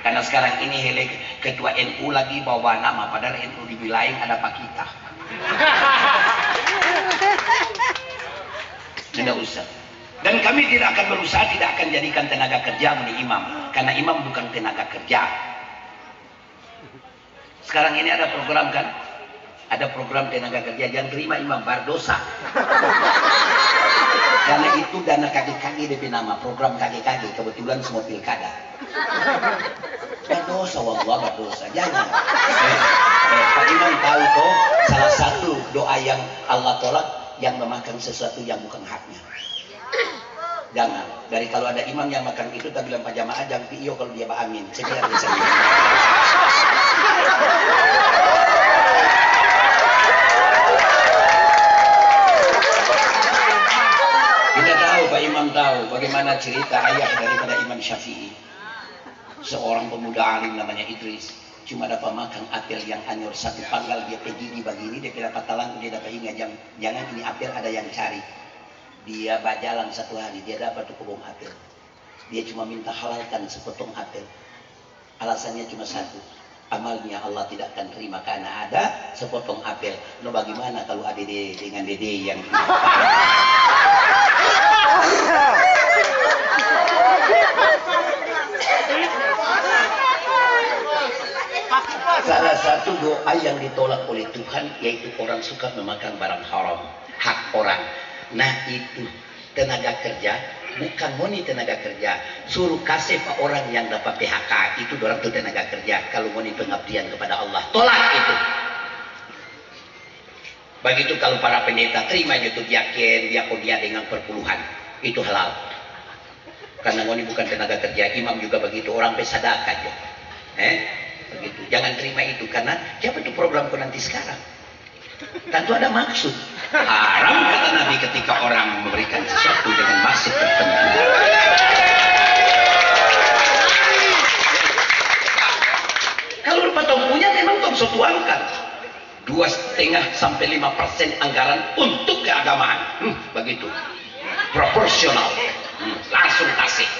Karena sekarang ini hele ketua NU lagi bawa nama, padahal NU di wilayah ada Pak kita. Tidak usah. Dan kami tidak akan berusaha, tidak akan jadikan tenaga kerja menjadi imam. Karena imam bukan tenaga kerja. Sekarang ini ada program kan? Ada program tenaga kerja, jangan terima imam, berdosa. Karena itu dana kaki-kaki DP nama, program kaki-kaki, kebetulan semua pilkada. Berdosa, wallah berdosa, jangan. Pak Imam tahu toh, salah satu doa yang Allah tolak, yang memakan sesuatu yang bukan haknya. Jangan. Dari kalau ada imam yang makan itu, tak bilang Pak Jamaah jangan iyo kalau dia amin. Saya biar dia sendiri. Kita tahu, Pak Imam tahu bagaimana cerita ayah daripada Imam Syafi'i. Seorang pemuda alim namanya Idris. Cuma dapat makan apel yang anyor satu panggal, dia pergi di begini, dia dapat talang, dia dapat ingat jangan ini apel ada yang cari. Dia berjalan satu hari, dia dapat tuh kebun apel. Dia cuma minta halalkan sepotong apel. Alasannya cuma satu, amalnya Allah tidak akan terima karena ada sepotong apel. Lo bagaimana kalau adede dengan dede yang salah satu doa yang ditolak oleh Tuhan yaitu orang suka memakan barang haram, hak orang. Nah itu tenaga kerja, bukan moni tenaga kerja, suruh kasih ke orang yang dapat PHK, itu orang itu tenaga kerja. Kalau moni pengabdian kepada Allah, tolak itu. Begitu kalau para pendeta terima itu yakin dia dengan perpuluhan, itu halal. Karena moni bukan tenaga kerja, imam juga begitu, orang pesadaka aja. Begitu. Jangan terima itu karena siapa itu programku nanti sekarang. Tentu ada maksud. Haram kata Nabi ketika orang memberikan sesuatu dengan maksud tertentu. Kalau patong punya memang tong setuangkan 2,5 sampai 5% anggaran untuk keagamaan. Begitu. Proporsional. Langsung kasih.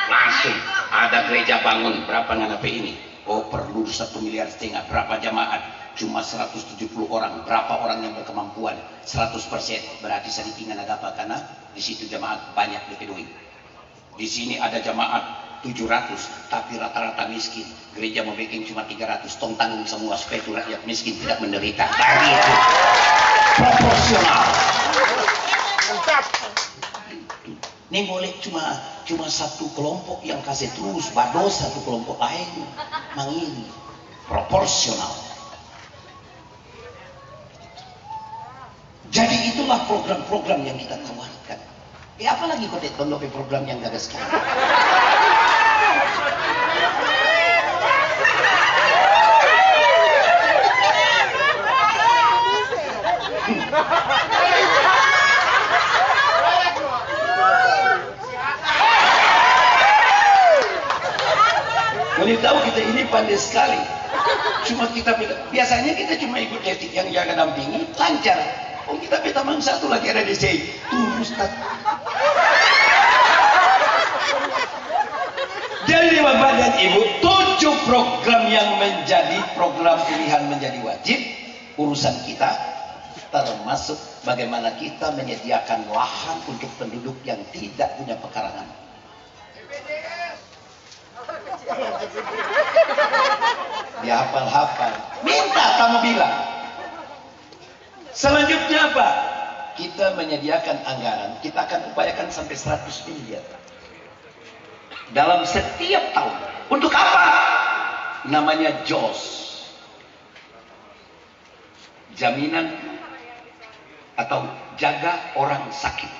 Langsung ada gereja bangun berapa nganape ini? Oh perlu 1,5 miliar, berapa jamaat? Cuma 170 orang, berapa orang yang berkemampuan? 100%, berarti sedikit ada apa? Karena di situ jamaat banyak dipedoi. Di sini ada jamaat 700, tapi rata-rata miskin. Gereja mau bikin cuma 300, tong tanggung semua supaya itu rakyat miskin tidak menderita. Tadi itu proporsional. Ini boleh cuma satu kelompok yang kasih terus bados satu kelompok lain mangini proporsional. Jadi itulah program-program yang kita tawarkan. Apalagi kau teknologi program yang gagas sekarang. Kau tahu kita ini pandai sekali. Cuma kita biasanya kita cuma ikut etik yang jaga dampingi lancar. Oh kita beta mang satu lagi ada di sini. Tuh Ustaz. Jadi Bapak dan Ibu, 7 program yang menjadi program pilihan menjadi wajib urusan kita, termasuk bagaimana kita menyediakan lahan untuk penduduk yang tidak punya pekarangan. Dia hafal-hafal, minta kamu bilang. Selanjutnya apa? Kita menyediakan anggaran, kita akan upayakan sampai 100 miliar dalam setiap tahun. Untuk apa? Namanya JOS, jaminan atau jaga orang sakit.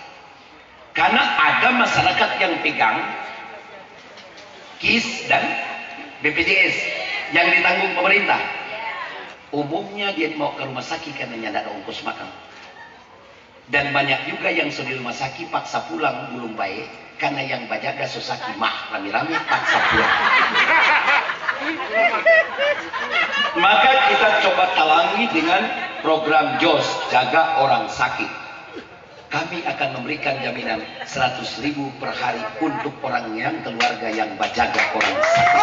Karena ada masyarakat yang pegang KIS dan BPJS yang ditanggung pemerintah. Umumnya dia mau ke rumah sakit karena tidak ada ongkos makan. Dan banyak juga yang sudah di rumah sakit paksa pulang belum baik karena yang bajaga susaki mah rame-rame paksa pulang. Maka kita coba talangi dengan program JOS, jaga orang sakit. Kami akan memberikan jaminan 100.000 per hari untuk orang yang keluarga yang bajaga orang sakit.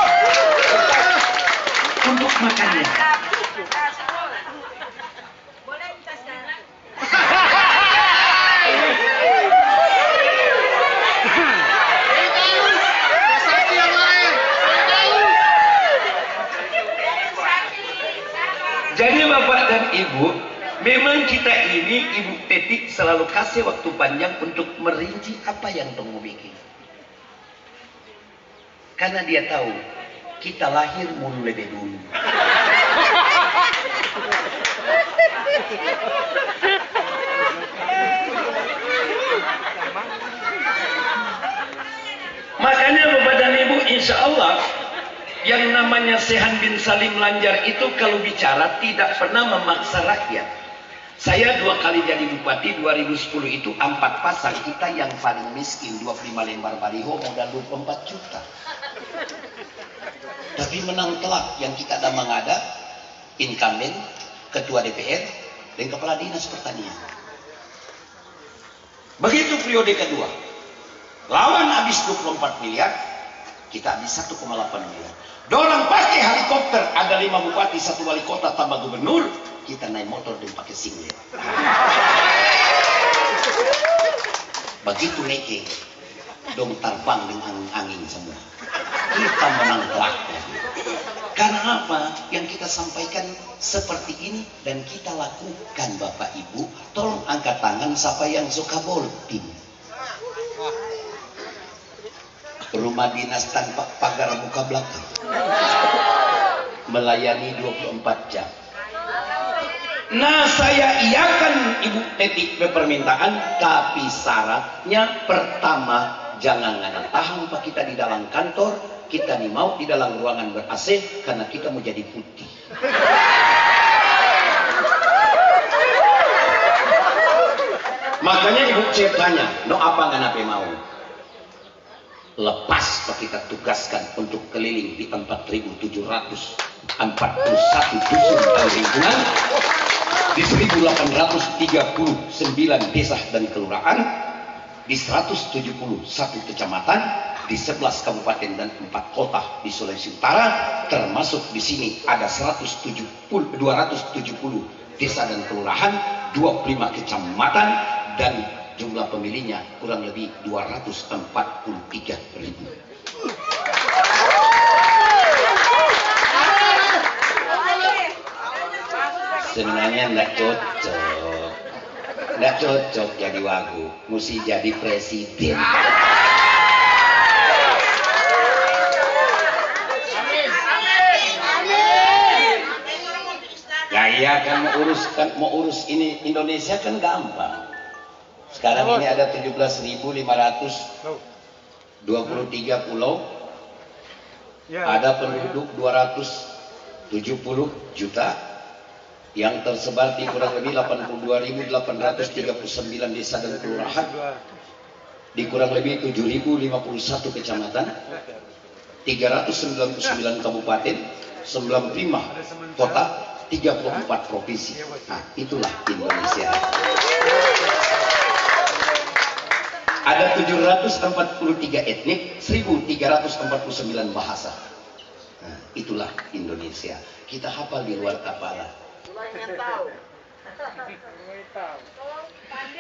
Untuk makannya. Jadi Bapak dan Ibu, memang kita ini, Ibu Teti selalu kasih waktu panjang untuk merinci apa yang tunggu bikin. Karena dia tahu, kita lahir mulu lebih dulu. Makanya Bapak dan Ibu, insya Allah, yang namanya Sehan bin Salim Lanjar itu kalau bicara tidak pernah memaksa rakyat. Saya 2 kali jadi bupati, 2010 itu 4 pasang kita yang paling miskin, 25 lembar baliho modal 24 juta. Tapi menang telak yang kita ada mengada, incumbent, ketua DPR, dan kepala dinas pertanian. Begitu periode kedua, lawan habis 24 miliar, kita habis 1,8 miliar. Dorang pakai helikopter, ada 5 bupati, 1 wali kota tambah gubernur, kita naik motor dan pakai singlet. Begitu naik, dong terbang dengan angin semua. Kita menang telak. Karena apa? Yang kita sampaikan seperti ini dan kita lakukan, Bapak Ibu. Tolong angkat tangan siapa yang suka bolting. Rumah dinas tanpa pagar muka belakang, melayani 24 jam. Nah, saya iakan Ibu Teti permintaan, tapi syaratnya pertama, jangan ngana tahan Pak kita di dalam kantor, kita nih mau di dalam ruangan ber-AC karena kita mau jadi putih. Makanya Ibu Cep tanya, no apa ngana mau? Lepas Pak kita tugaskan untuk keliling di 4.741 dusun dan lingkungan di 1.839 desa dan kelurahan di 171 kecamatan di 11 kabupaten dan 4 kota di Sulawesi Utara, termasuk di sini ada 270 desa dan kelurahan, 25 kecamatan, dan jumlah pemilihnya kurang lebih 243.000. Sebenarnya nggak cocok jadi wagub, mesti jadi presiden. Ya iya kan mau urus ini Indonesia kan gampang. Sekarang ini ada 17.523 pulau, ada penduduk 270 juta, yang tersebar di kurang lebih 82.839 desa dan kelurahan, di kurang lebih 7.051 kecamatan, 399 kabupaten, 95 kota, 34 provinsi. Nah, itulah Indonesia. Ada 743 etnik, 1.349 bahasa. Nah, itulah Indonesia. Kita hafal di luar kepala.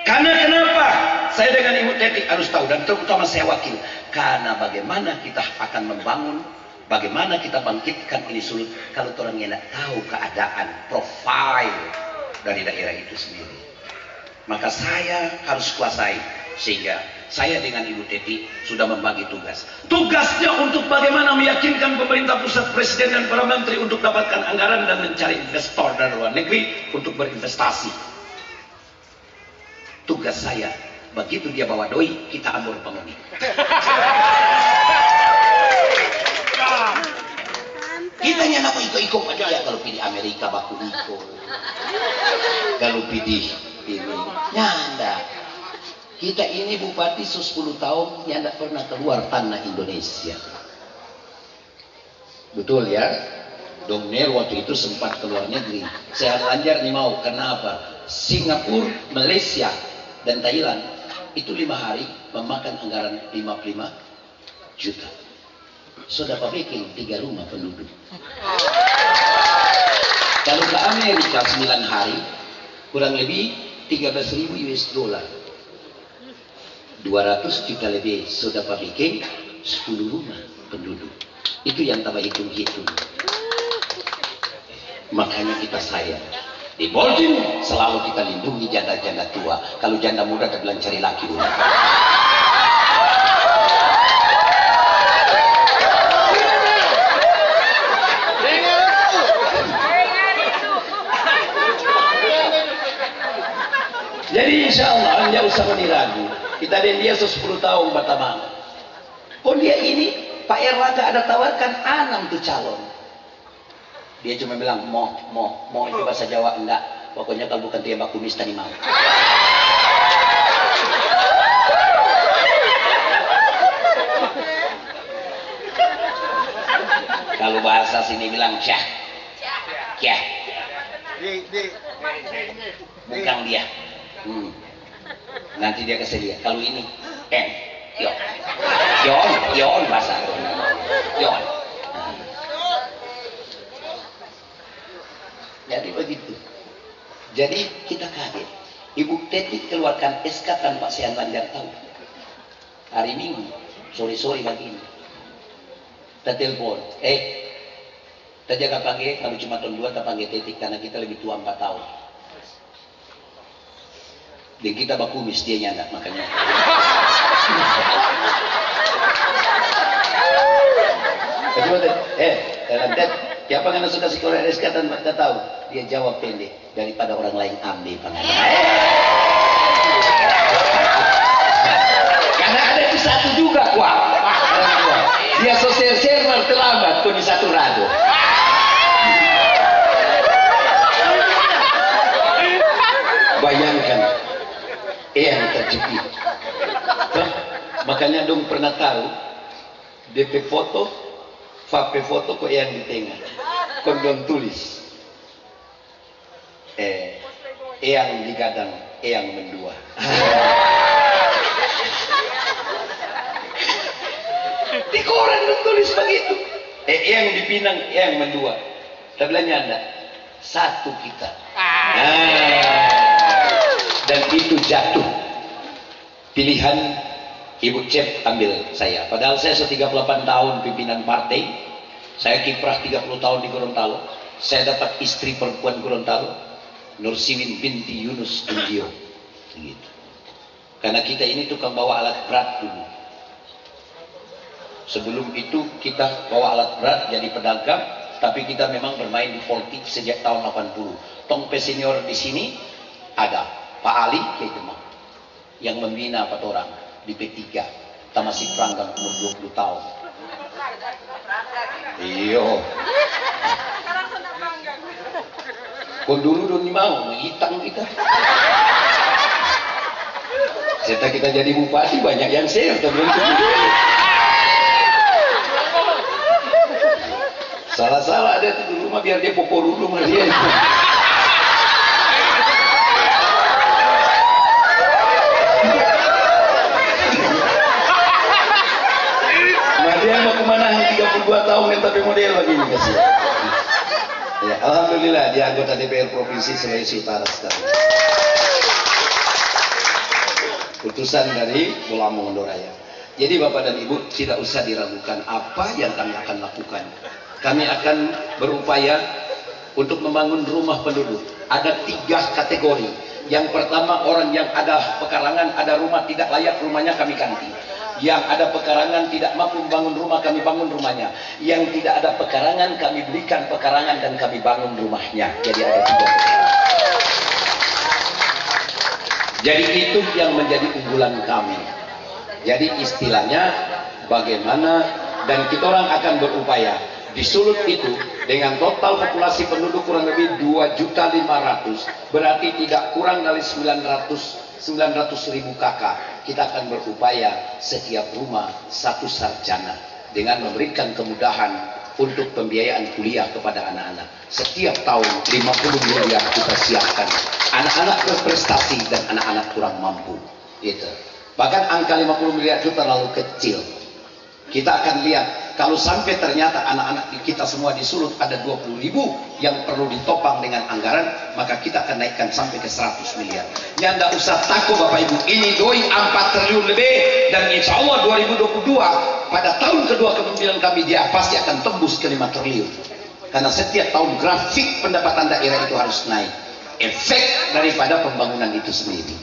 Karena kenapa? Saya dengan Ibu Teti harus tahu, dan terutama saya wakil. Karena bagaimana kita akan membangun, bagaimana kita bangkitkan ini sulit kalau orang yang tidak tahu keadaan, profil dari daerah itu sendiri. Maka saya harus kuasai, sehingga saya dengan Ibu Teti sudah membagi tugas. Tugasnya untuk bagaimana meyakinkan pemerintah pusat, presiden dan para menteri untuk dapatkan anggaran dan mencari investor dari luar negeri untuk berinvestasi. tugas saya, begitu dia bawa doi, kita ambur penghuni. Kita nyana iko-iko aja ya kalau pilih Amerika baku iko. Kalau pilih ini nyanda. Kita ini bupati 10 tahun nyanda pernah keluar tanah Indonesia. Betul ya? Dongner waktu itu sempat keluar negeri. Saya lanjar nih mau, kenapa? Singapura, Malaysia, dan Thailand itu 5 hari memakan anggaran 55 juta. Sudah bikin 3 rumah penduduk. Kalau ke Amerika 9 hari kurang lebih 13.000 US dollar, 200 juta lebih. Sudah bikin 10 rumah penduduk. Itu yang tambah hitung-hitung. Makanya kita sayang. Di Baltimore selalu kita lindungi janda-janda tua. Kalau janda muda kita bilang cari laki dulu. Jadi insya Allah nggak usah meniragu. Kita dan dia 10 tahun pertama. Kok dia ini Pak Erlangga ada tawarkan 6 tuh calon. Dia cuma bilang mau itu bahasa Jawa enggak. Pokoknya kalau bukan dia Mbak Kumis tadi mau. Kalau bahasa sini bilang syah. Syah. Bukan dia. Nanti dia kasih lihat. Kalau ini Yon bahasa Yon. Jadi begitu. Jadi kita kaget. Ibu Teti keluarkan SK tanpa Sean Banjar tahu. Hari Minggu, sore-sore begini. Kita telepon, kita jaga panggil, kalau cuma tahun 2 kita panggil Teti karena kita lebih tua 4 tahun. Dan kita bakumis dia nyanda makanya. Tet, siapa yang suka sekolah SK dan tak tahu? Dia jawab pendek daripada orang lain ambil pengalaman. Karena ada itu satu juga kuat. Dia sosial terlambat tuh di satu rado. Bayangkan yang terjepit. Makanya dong pernah tahu DP foto, vape foto kok yang di tengah. Kondom tulis. Yang digadang, yang mendua. Di koran dong tulis begitu. Yang dipinang, yang mendua. Tabelahnya Anda. Satu kita. Dan itu jatuh. Pilihan Ibu Cep ambil saya. Padahal saya 38 tahun pimpinan partai. Saya kiprah 30 tahun di Gorontalo. Saya dapat istri perempuan Gorontalo. Nursiwin binti Yunus Dundio. Gitu. Karena kita ini tukang bawa alat berat dulu. Sebelum itu kita bawa alat berat jadi pedagang. Tapi kita memang bermain di politik sejak tahun 80. Tongpe senior di sini ada Pak Ali Kejemah yang membina 4 orang di P3. Kita masih peranggang umur 20 tahun. Iyo. Kon dulu dong mau ngitang kita. Setelah kita jadi bupati banyak yang share teman salah-salah ada di rumah biar dia pokok dulu sama dia. Dia mau kemana 32 tahun yang tapi model begini kasih. Ya, alhamdulillah dia anggota DPR Provinsi Sulawesi Utara sekarang. Putusan dari Bola Mondoraya. Jadi Bapak dan Ibu tidak usah diragukan apa yang kami akan lakukan. Kami akan berupaya untuk membangun rumah penduduk. Ada 3 kategori. Yang pertama orang yang ada pekarangan, ada rumah tidak layak, rumahnya kami ganti. Yang ada pekarangan tidak mampu membangun rumah, kami bangun rumahnya. Yang tidak ada pekarangan, kami belikan pekarangan dan kami bangun rumahnya. Jadi ada 3 pekarangan. Jadi itu yang menjadi unggulan kami. Jadi istilahnya bagaimana, dan kita orang akan berupaya di Sulut itu dengan total populasi penduduk kurang lebih 2.500.000, berarti tidak kurang dari 900.000 kakak. Kita akan berupaya setiap rumah satu sarjana dengan memberikan kemudahan untuk pembiayaan kuliah kepada anak-anak. Setiap tahun 50 miliar kita siapkan anak-anak berprestasi dan anak-anak kurang mampu. Gitu. Bahkan angka 50 miliar itu terlalu kecil. Kita akan lihat kalau sampai ternyata anak-anak kita semua di Sulut ada 20.000 yang perlu ditopang dengan anggaran, maka kita akan naikkan sampai ke 100 miliar. Ya enggak usah takut Bapak Ibu, ini doi 4 triliun lebih, dan insya Allah 2022 pada tahun kedua kepemimpinan kami dia pasti akan tembus ke 5 triliun. Karena setiap tahun grafik pendapatan daerah itu harus naik, efek daripada pembangunan itu sendiri.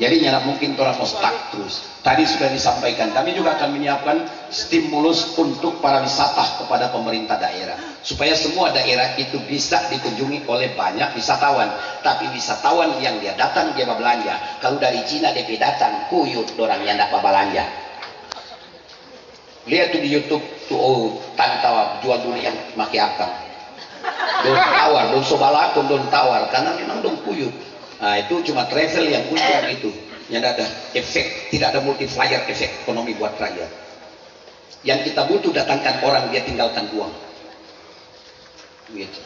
Jadi nyala mungkin orang mau stuck terus. Tadi sudah disampaikan, kami juga akan menyiapkan stimulus untuk para wisata kepada pemerintah daerah, supaya semua daerah itu bisa dikunjungi oleh banyak wisatawan. Tapi wisatawan yang dia datang dia belanja. Kalau dari Cina DP datang kuyut orang yang dapat belanja. Lihat tuh di YouTube tuh tantawa jual dulu yang maki akang. Don tawar, don sobalakon, don tawar, karena memang don kuyut. Nah, itu cuma travel yang untung itu, yang ada efek, tidak ada multiplier efek ekonomi buat rakyat. Yang kita butuh datangkan orang, dia tinggalkan uang. Gitu.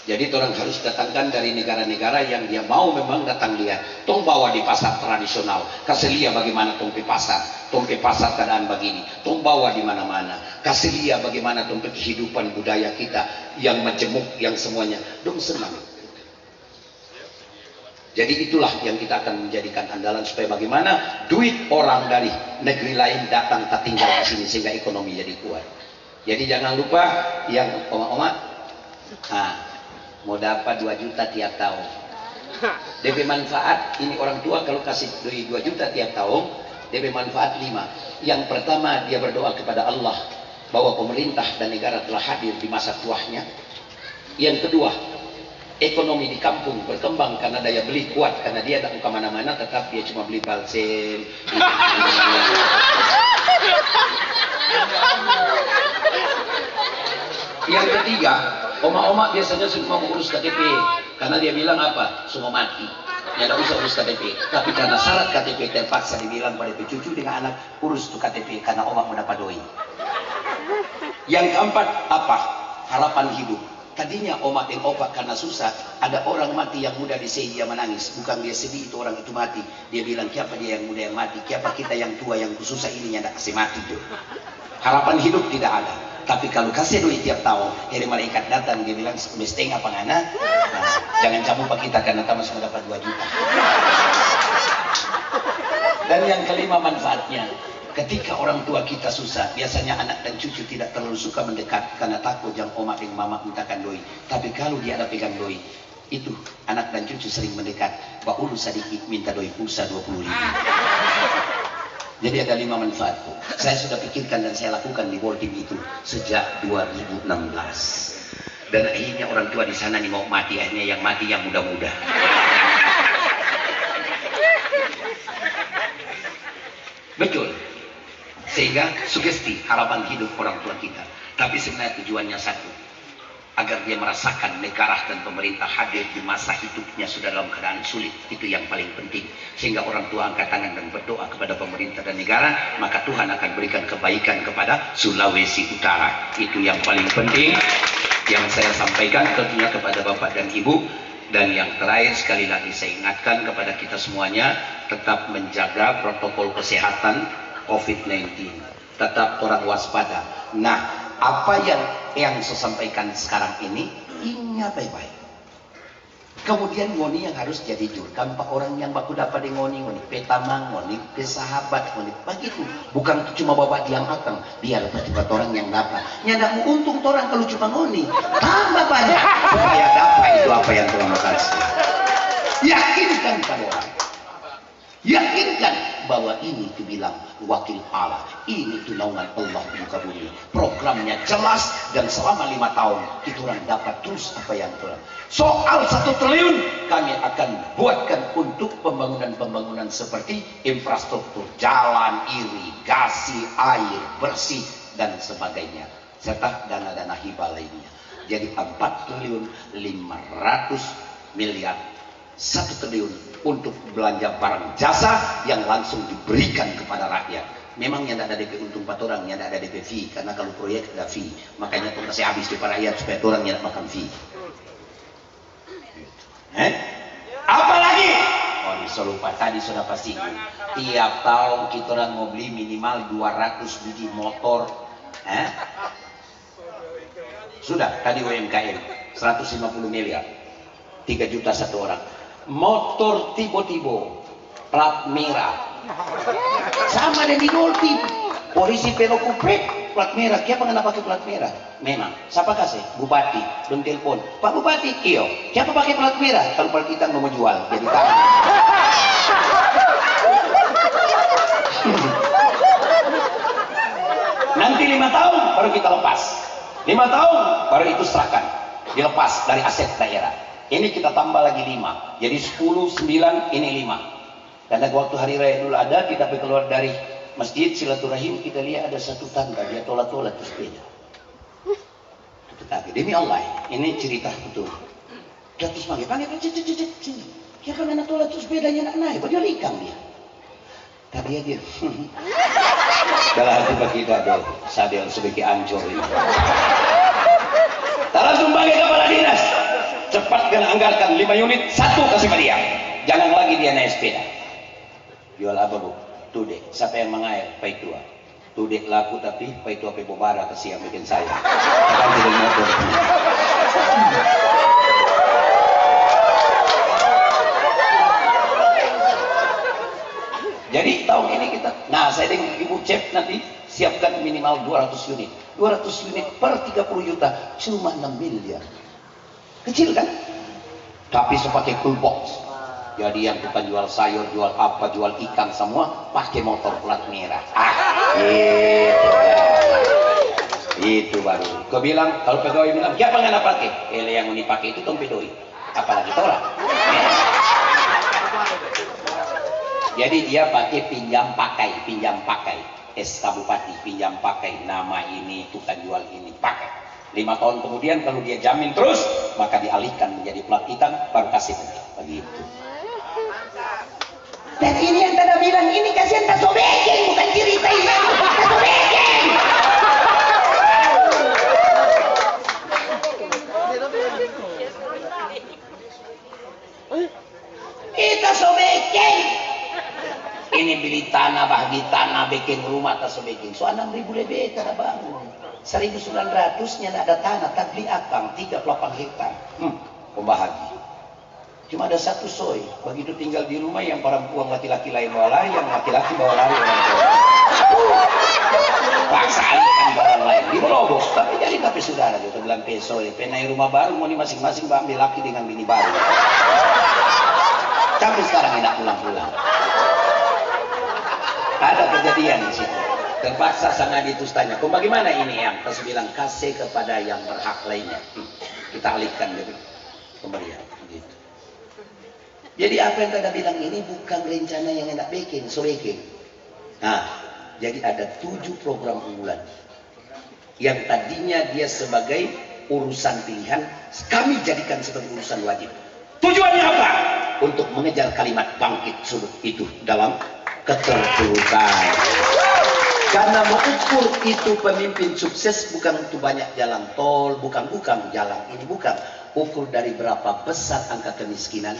Jadi orang harus datangkan dari negara-negara yang dia mau memang datang lihat. Tong bawa di pasar tradisional, kasih lihat bagaimana tong pe pasar keadaan begini. Tong bawa di mana-mana, kasih lihat bagaimana tong pe kehidupan budaya kita yang majemuk, yang semuanya. Dong senang. Jadi itulah yang kita akan menjadikan andalan supaya bagaimana duit orang dari negeri lain datang tak tinggal di sini sehingga ekonomi jadi kuat. Jadi jangan lupa yang oma-oma, mau dapat 2 juta tiap tahun. DP manfaat ini orang tua kalau kasih 2 juta tiap tahun, DP manfaat 5. Yang pertama dia berdoa kepada Allah bahwa pemerintah dan negara telah hadir di masa tuahnya. Yang kedua, ekonomi di kampung berkembang karena daya beli kuat, karena dia tak kemana-mana tetap dia cuma beli balsem. Yang ketiga, oma-oma biasanya semua mengurus KTP karena dia bilang apa? Semua mati. Ya tidak usah urus KTP. Tapi karena syarat KTP terpaksa dibilang pada cucu dengan anak urus tuh KTP karena oma mau dapat doi. Yang keempat apa? Harapan hidup. Tadinya oma dan opa karena susah, ada orang mati yang muda disini dia menangis, bukan dia sedih itu orang itu mati, dia bilang siapa dia yang muda yang mati, siapa kita yang tua yang susah ini yang tidak kasih mati tuh. Harapan hidup tidak ada. Tapi kalau kasih duit tiap tahun, dari malaikat datang dia bilang setengah pengana, jangan kamu pak kita karena kamu semua dapat 2 juta. Dan yang kelima manfaatnya. Ketika orang tua kita susah, biasanya anak dan cucu tidak terlalu suka mendekat karena takut yang oma dan mama mintakan doi. Tapi kalau dia ada pegang doi, itu anak dan cucu sering mendekat. Pak Ulu sedikit minta doi pulsa 20.000. Jadi ada 5 manfaat. Saya sudah pikirkan dan saya lakukan di Bolting itu sejak 2016. Dan akhirnya orang tua di sana nih mau mati, akhirnya yang mati yang muda-muda. Betul. Sehingga sugesti harapan hidup orang tua kita. Tapi sebenarnya tujuannya satu, agar dia merasakan negara dan pemerintah hadir di masa hidupnya sudah dalam keadaan sulit. Itu yang paling penting. Sehingga orang tua angkat tangan dan berdoa kepada pemerintah dan negara, maka Tuhan akan berikan kebaikan kepada Sulawesi Utara. Itu yang paling penting yang saya sampaikan tentunya kepada Bapak dan Ibu. Dan yang terakhir sekali lagi saya ingatkan kepada kita semuanya, tetap menjaga protokol kesehatan COVID-19, tetap orang waspada. Nah, apa yang saya sampaikan sekarang ini, ingat baik-baik. Kemudian ngoni yang harus jadi jurkam, pak orang yang baku dapat di ngoni petamang, ngoni pesahabat, ngoni begitu. Bukan cuma bawa diam akang, biar dapat orang yang dapat. Nyandak mau untung orang kalau cuma ngoni, tambah banyak supaya dapat itu apa yang Tuhan mau kasih. Yakinkan pada orang, yakinkan. bahwa ini dibilang wakil Allah, ini itu naungan Allah di muka bumi. Programnya jelas dan selama 5 tahun kita orang dapat terus apa yang kurang. Soal 1 triliun kami akan buatkan untuk pembangunan seperti infrastruktur, jalan, irigasi, air bersih dan sebagainya, serta dana-dana hibah lainnya. Jadi 4 triliun 500 miliar, 1 triliun untuk belanja barang jasa yang langsung diberikan kepada rakyat. Memang yang tidak ada DP untung 4 orang, yang tidak ada DP fee, karena kalau proyek ada fee. Makanya itu kasih habis kepada rakyat supaya orang yang makan fee. Apalagi? Oh, bisa lupa tadi sudah pasti. Tiap tahun kita orang mau beli minimal 200 biji motor. Sudah tadi UMKM 150 miliar, 3 juta 1 orang. Motor tibo-tibo plat merah sama dengan di Dolphin. Polisi pelokupret plat merah. Siapa nggak pakai plat merah? Memang siapa kasih? Bupati belum telepon, Pak Bupati iyo siapa pakai plat merah? Kalau plat kita mau jual jadi tahu. Nanti 5 tahun baru kita lepas, 5 tahun baru itu serahkan, dilepas dari aset daerah. Ini kita tambah lagi 5, jadi 10, 9, ini 5. Karena waktu hari raya dulu ada, kita keluar dari masjid silaturahim, kita lihat ada 1 tangga, dia tolak-tolak terus beda. Demi Allah, ini cerita betul. Dia terus panggil, sini. Ya kan anak tolak terus bedanya nak naik, baju ikan dia. Tadi dia, dalam hati bagi kita sadel sebagai ancur ini. Tak langsung panggil kepala dinas. Cepat kena anggarkan 5 unit, 1 kasih ke dia. Jangan lagi dia naik sepeda. Jual apa bu? Tuh deh, siapa yang mengair? Pai tua. Tuh deh laku tapi pai tua pai bobara kasih yang bikin saya. Akan jadi motor. Jadi tahun ini kita, nah saya dengan Ibu Cep nanti siapkan minimal 200 unit. 200 unit per 30 juta, cuma 6 miliar. Kecil kan? Tapi sepakai toolbox. Jadi yang kita jual sayur, jual apa, jual ikan semua pakai motor plat merah. Itu baru. Kau bilang kalau pegawai bilang siapa nggak pakai? Yang ini pakai itu tompedoi. Apalagi orang. Jadi dia pakai pinjam pakai. SK Bupati pinjam pakai, nama ini tukang jual ini pakai. 5 tahun kemudian kalau dia jamin terus, maka dialihkan menjadi plat hitam, baru kasih begitu. Dan ini yang tadi bilang ini kasihan tak sobekin, bukan cerita ini, tak sobekin. Kita sobekin. Ini beli tanah, bagi tanah, bikin rumah tak sobekin. So 6.000 lebih tak bangun. 1.900-nya ada tanah, tak beli akang 38 hektar. Pembahagia. Cuma ada 1 soy. Begitu tinggal di rumah yang perempuan laki-laki lain bawa lari, yang laki-laki bawa lari. Paksa alihkan barang lain. Di Merobos. Tapi saudara gitu bilang soy. Penai rumah baru mau masing-masing ambil laki dengan bini baru. Sampai sekarang tidak pulang-pulang. Ada kejadian di situ. Terpaksa sangat ditustanya. Kok bagaimana ini yang? Terus bilang kasih kepada yang berhak lainnya. Kita alihkan gitu. Pemberian. Gitu. Jadi apa yang tadi bilang ini bukan rencana yang enak bikin, so bikin. Nah, jadi ada 7 program unggulan. Yang tadinya dia sebagai urusan pilihan, kami jadikan sebagai urusan wajib. Tujuannya apa? Untuk mengejar kalimat bangkit sudut itu dalam keterpurukan. Karena mengukur itu pemimpin sukses bukan untuk banyak jalan tol, bukan jalan ini, bukan. Ukur dari berapa besar angka kemiskinan,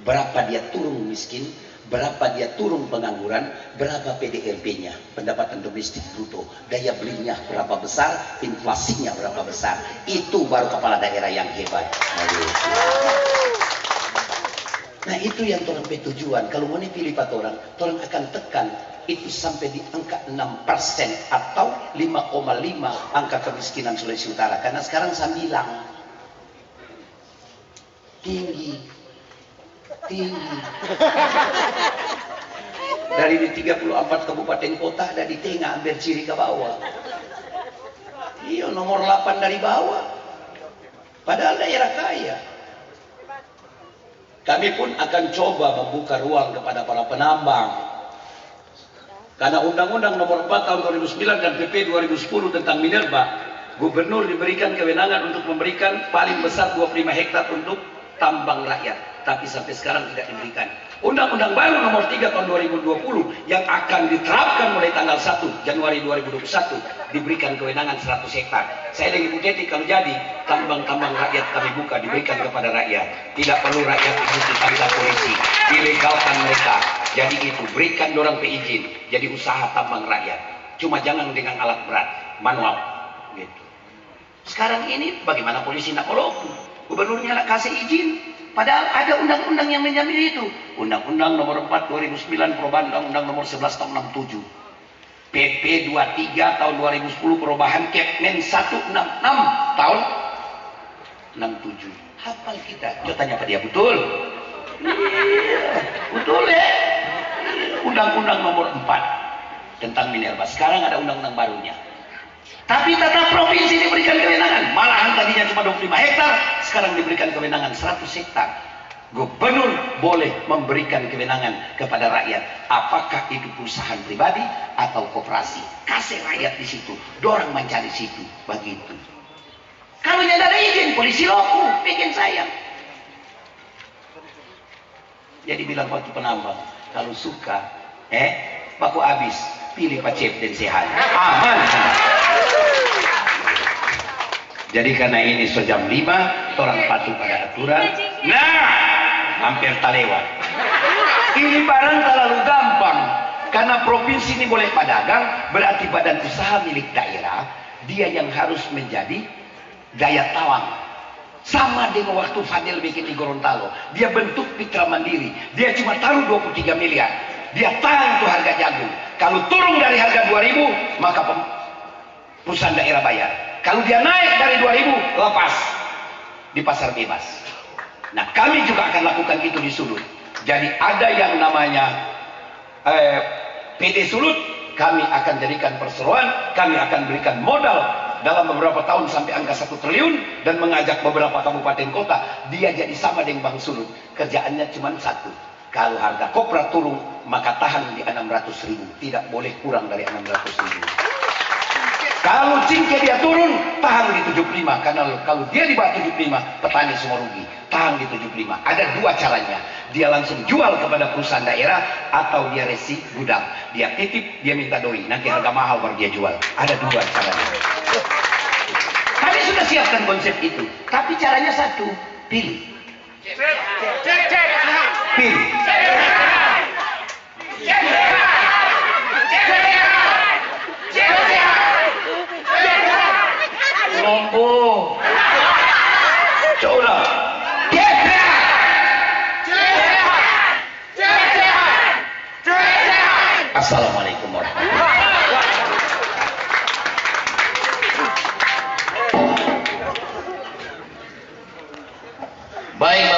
berapa dia turun miskin, berapa dia turun pengangguran, berapa PDRB-nya, pendapatan domestik bruto, daya belinya berapa besar, inflasinya berapa besar. Itu baru kepala daerah yang hebat. Nah itu yang orang tujuan. Kalau mau pilih 4 orang akan tekan itu sampai di angka 6% atau 5,5 angka kemiskinan Sulawesi Utara. Karena sekarang saya bilang tinggi. Dari di 34 kabupaten kota ada di tengah, hampir ciri ke bawah. Iya, nomor 8 dari bawah. Padahal daerah kaya. Kami pun akan coba membuka ruang kepada para penambang. Karena Undang-Undang nomor 4 tahun 2009 dan PP 2010 tentang minerba, gubernur diberikan kewenangan untuk memberikan paling besar 25 hektar untuk tambang rakyat. Tapi sampai sekarang tidak diberikan. Undang-Undang baru nomor 3 tahun 2020 yang akan diterapkan mulai tanggal 1 Januari 2021 diberikan kewenangan 100 hektar. Saya dengan Ibu Teti kalau jadi tambang-tambang rakyat kami buka diberikan kepada rakyat. Tidak perlu rakyat harus ditangkap polisi. Ilegalkan mereka. Jadi itu berikan dorang izin. Jadi usaha tambang rakyat. Cuma jangan dengan alat berat, manual. Gitu. Sekarang ini bagaimana polisi nak melakukan? Gubernurnya nak kasih izin. Padahal ada undang-undang yang menjamin itu. Undang-Undang nomor 4 2009 perubahan Undang-Undang nomor 11 tahun 67. PP 23 tahun 2010 perubahan Kepmen 166 tahun 67. Hafal kita. Coba tanya apa dia betul? Betul ya? Undang-Undang nomor 4 tentang minerba. Sekarang ada undang-undang barunya. Tapi tetap provinsi diberikan kewenangan. Malahan tadinya cuma 25 hektar, sekarang diberikan kewenangan 100 hektar. Gubernur boleh memberikan kewenangan kepada rakyat. Apakah itu perusahaan pribadi atau koperasi? Kasih rakyat di situ. Dorang mencari situ. Begitu. Kalau tidak ada izin, polisi loku. Bikin sayang. Jadi bilang waktu penambang, kalau suka, baku habis. Pilih Pak Cep dan sehat. Aman. Jadi karena ini sejam 5, orang patuh pada aturan. Nah, hampir tak lewat. Ini barang terlalu gampang. Karena provinsi ini boleh pedagang, berarti badan usaha milik daerah, dia yang harus menjadi daya tawang. Sama dengan waktu Fadil bikin di Gorontalo. Dia bentuk mitra mandiri. Dia cuma taruh 23 miliar. Dia tahan tuh harga jagung. Kalau turun dari harga 2.000, maka perusahaan daerah bayar. Kalau dia naik dari 2.000, lepas di pasar bebas. Nah, kami juga akan lakukan itu di Sulut. Jadi ada yang namanya PD Sulut, kami akan jadikan perseroan, kami akan berikan modal dalam beberapa tahun sampai angka 1 triliun dan mengajak beberapa kabupaten kota. Dia jadi sama dengan Bank Sulut. Kerjaannya cuma satu. Kalau harga kopra turun, maka tahan di 600.000. Tidak boleh kurang dari 600.000. Kalau cingke dia turun, tahan di 75. Karena kalau dia di bawah 75, petani semua rugi. Tahan di 75. Ada dua caranya. Dia langsung jual kepada perusahaan daerah, atau dia resi gudang. Dia titip, dia minta doi. Nanti harga mahal baru dia jual. Ada dua caranya. Kami sudah siapkan konsep itu. Tapi caranya satu, pilih. Pilih. Lombo. Coba. Assalamualaikum warahmatullahi wabarakatuh.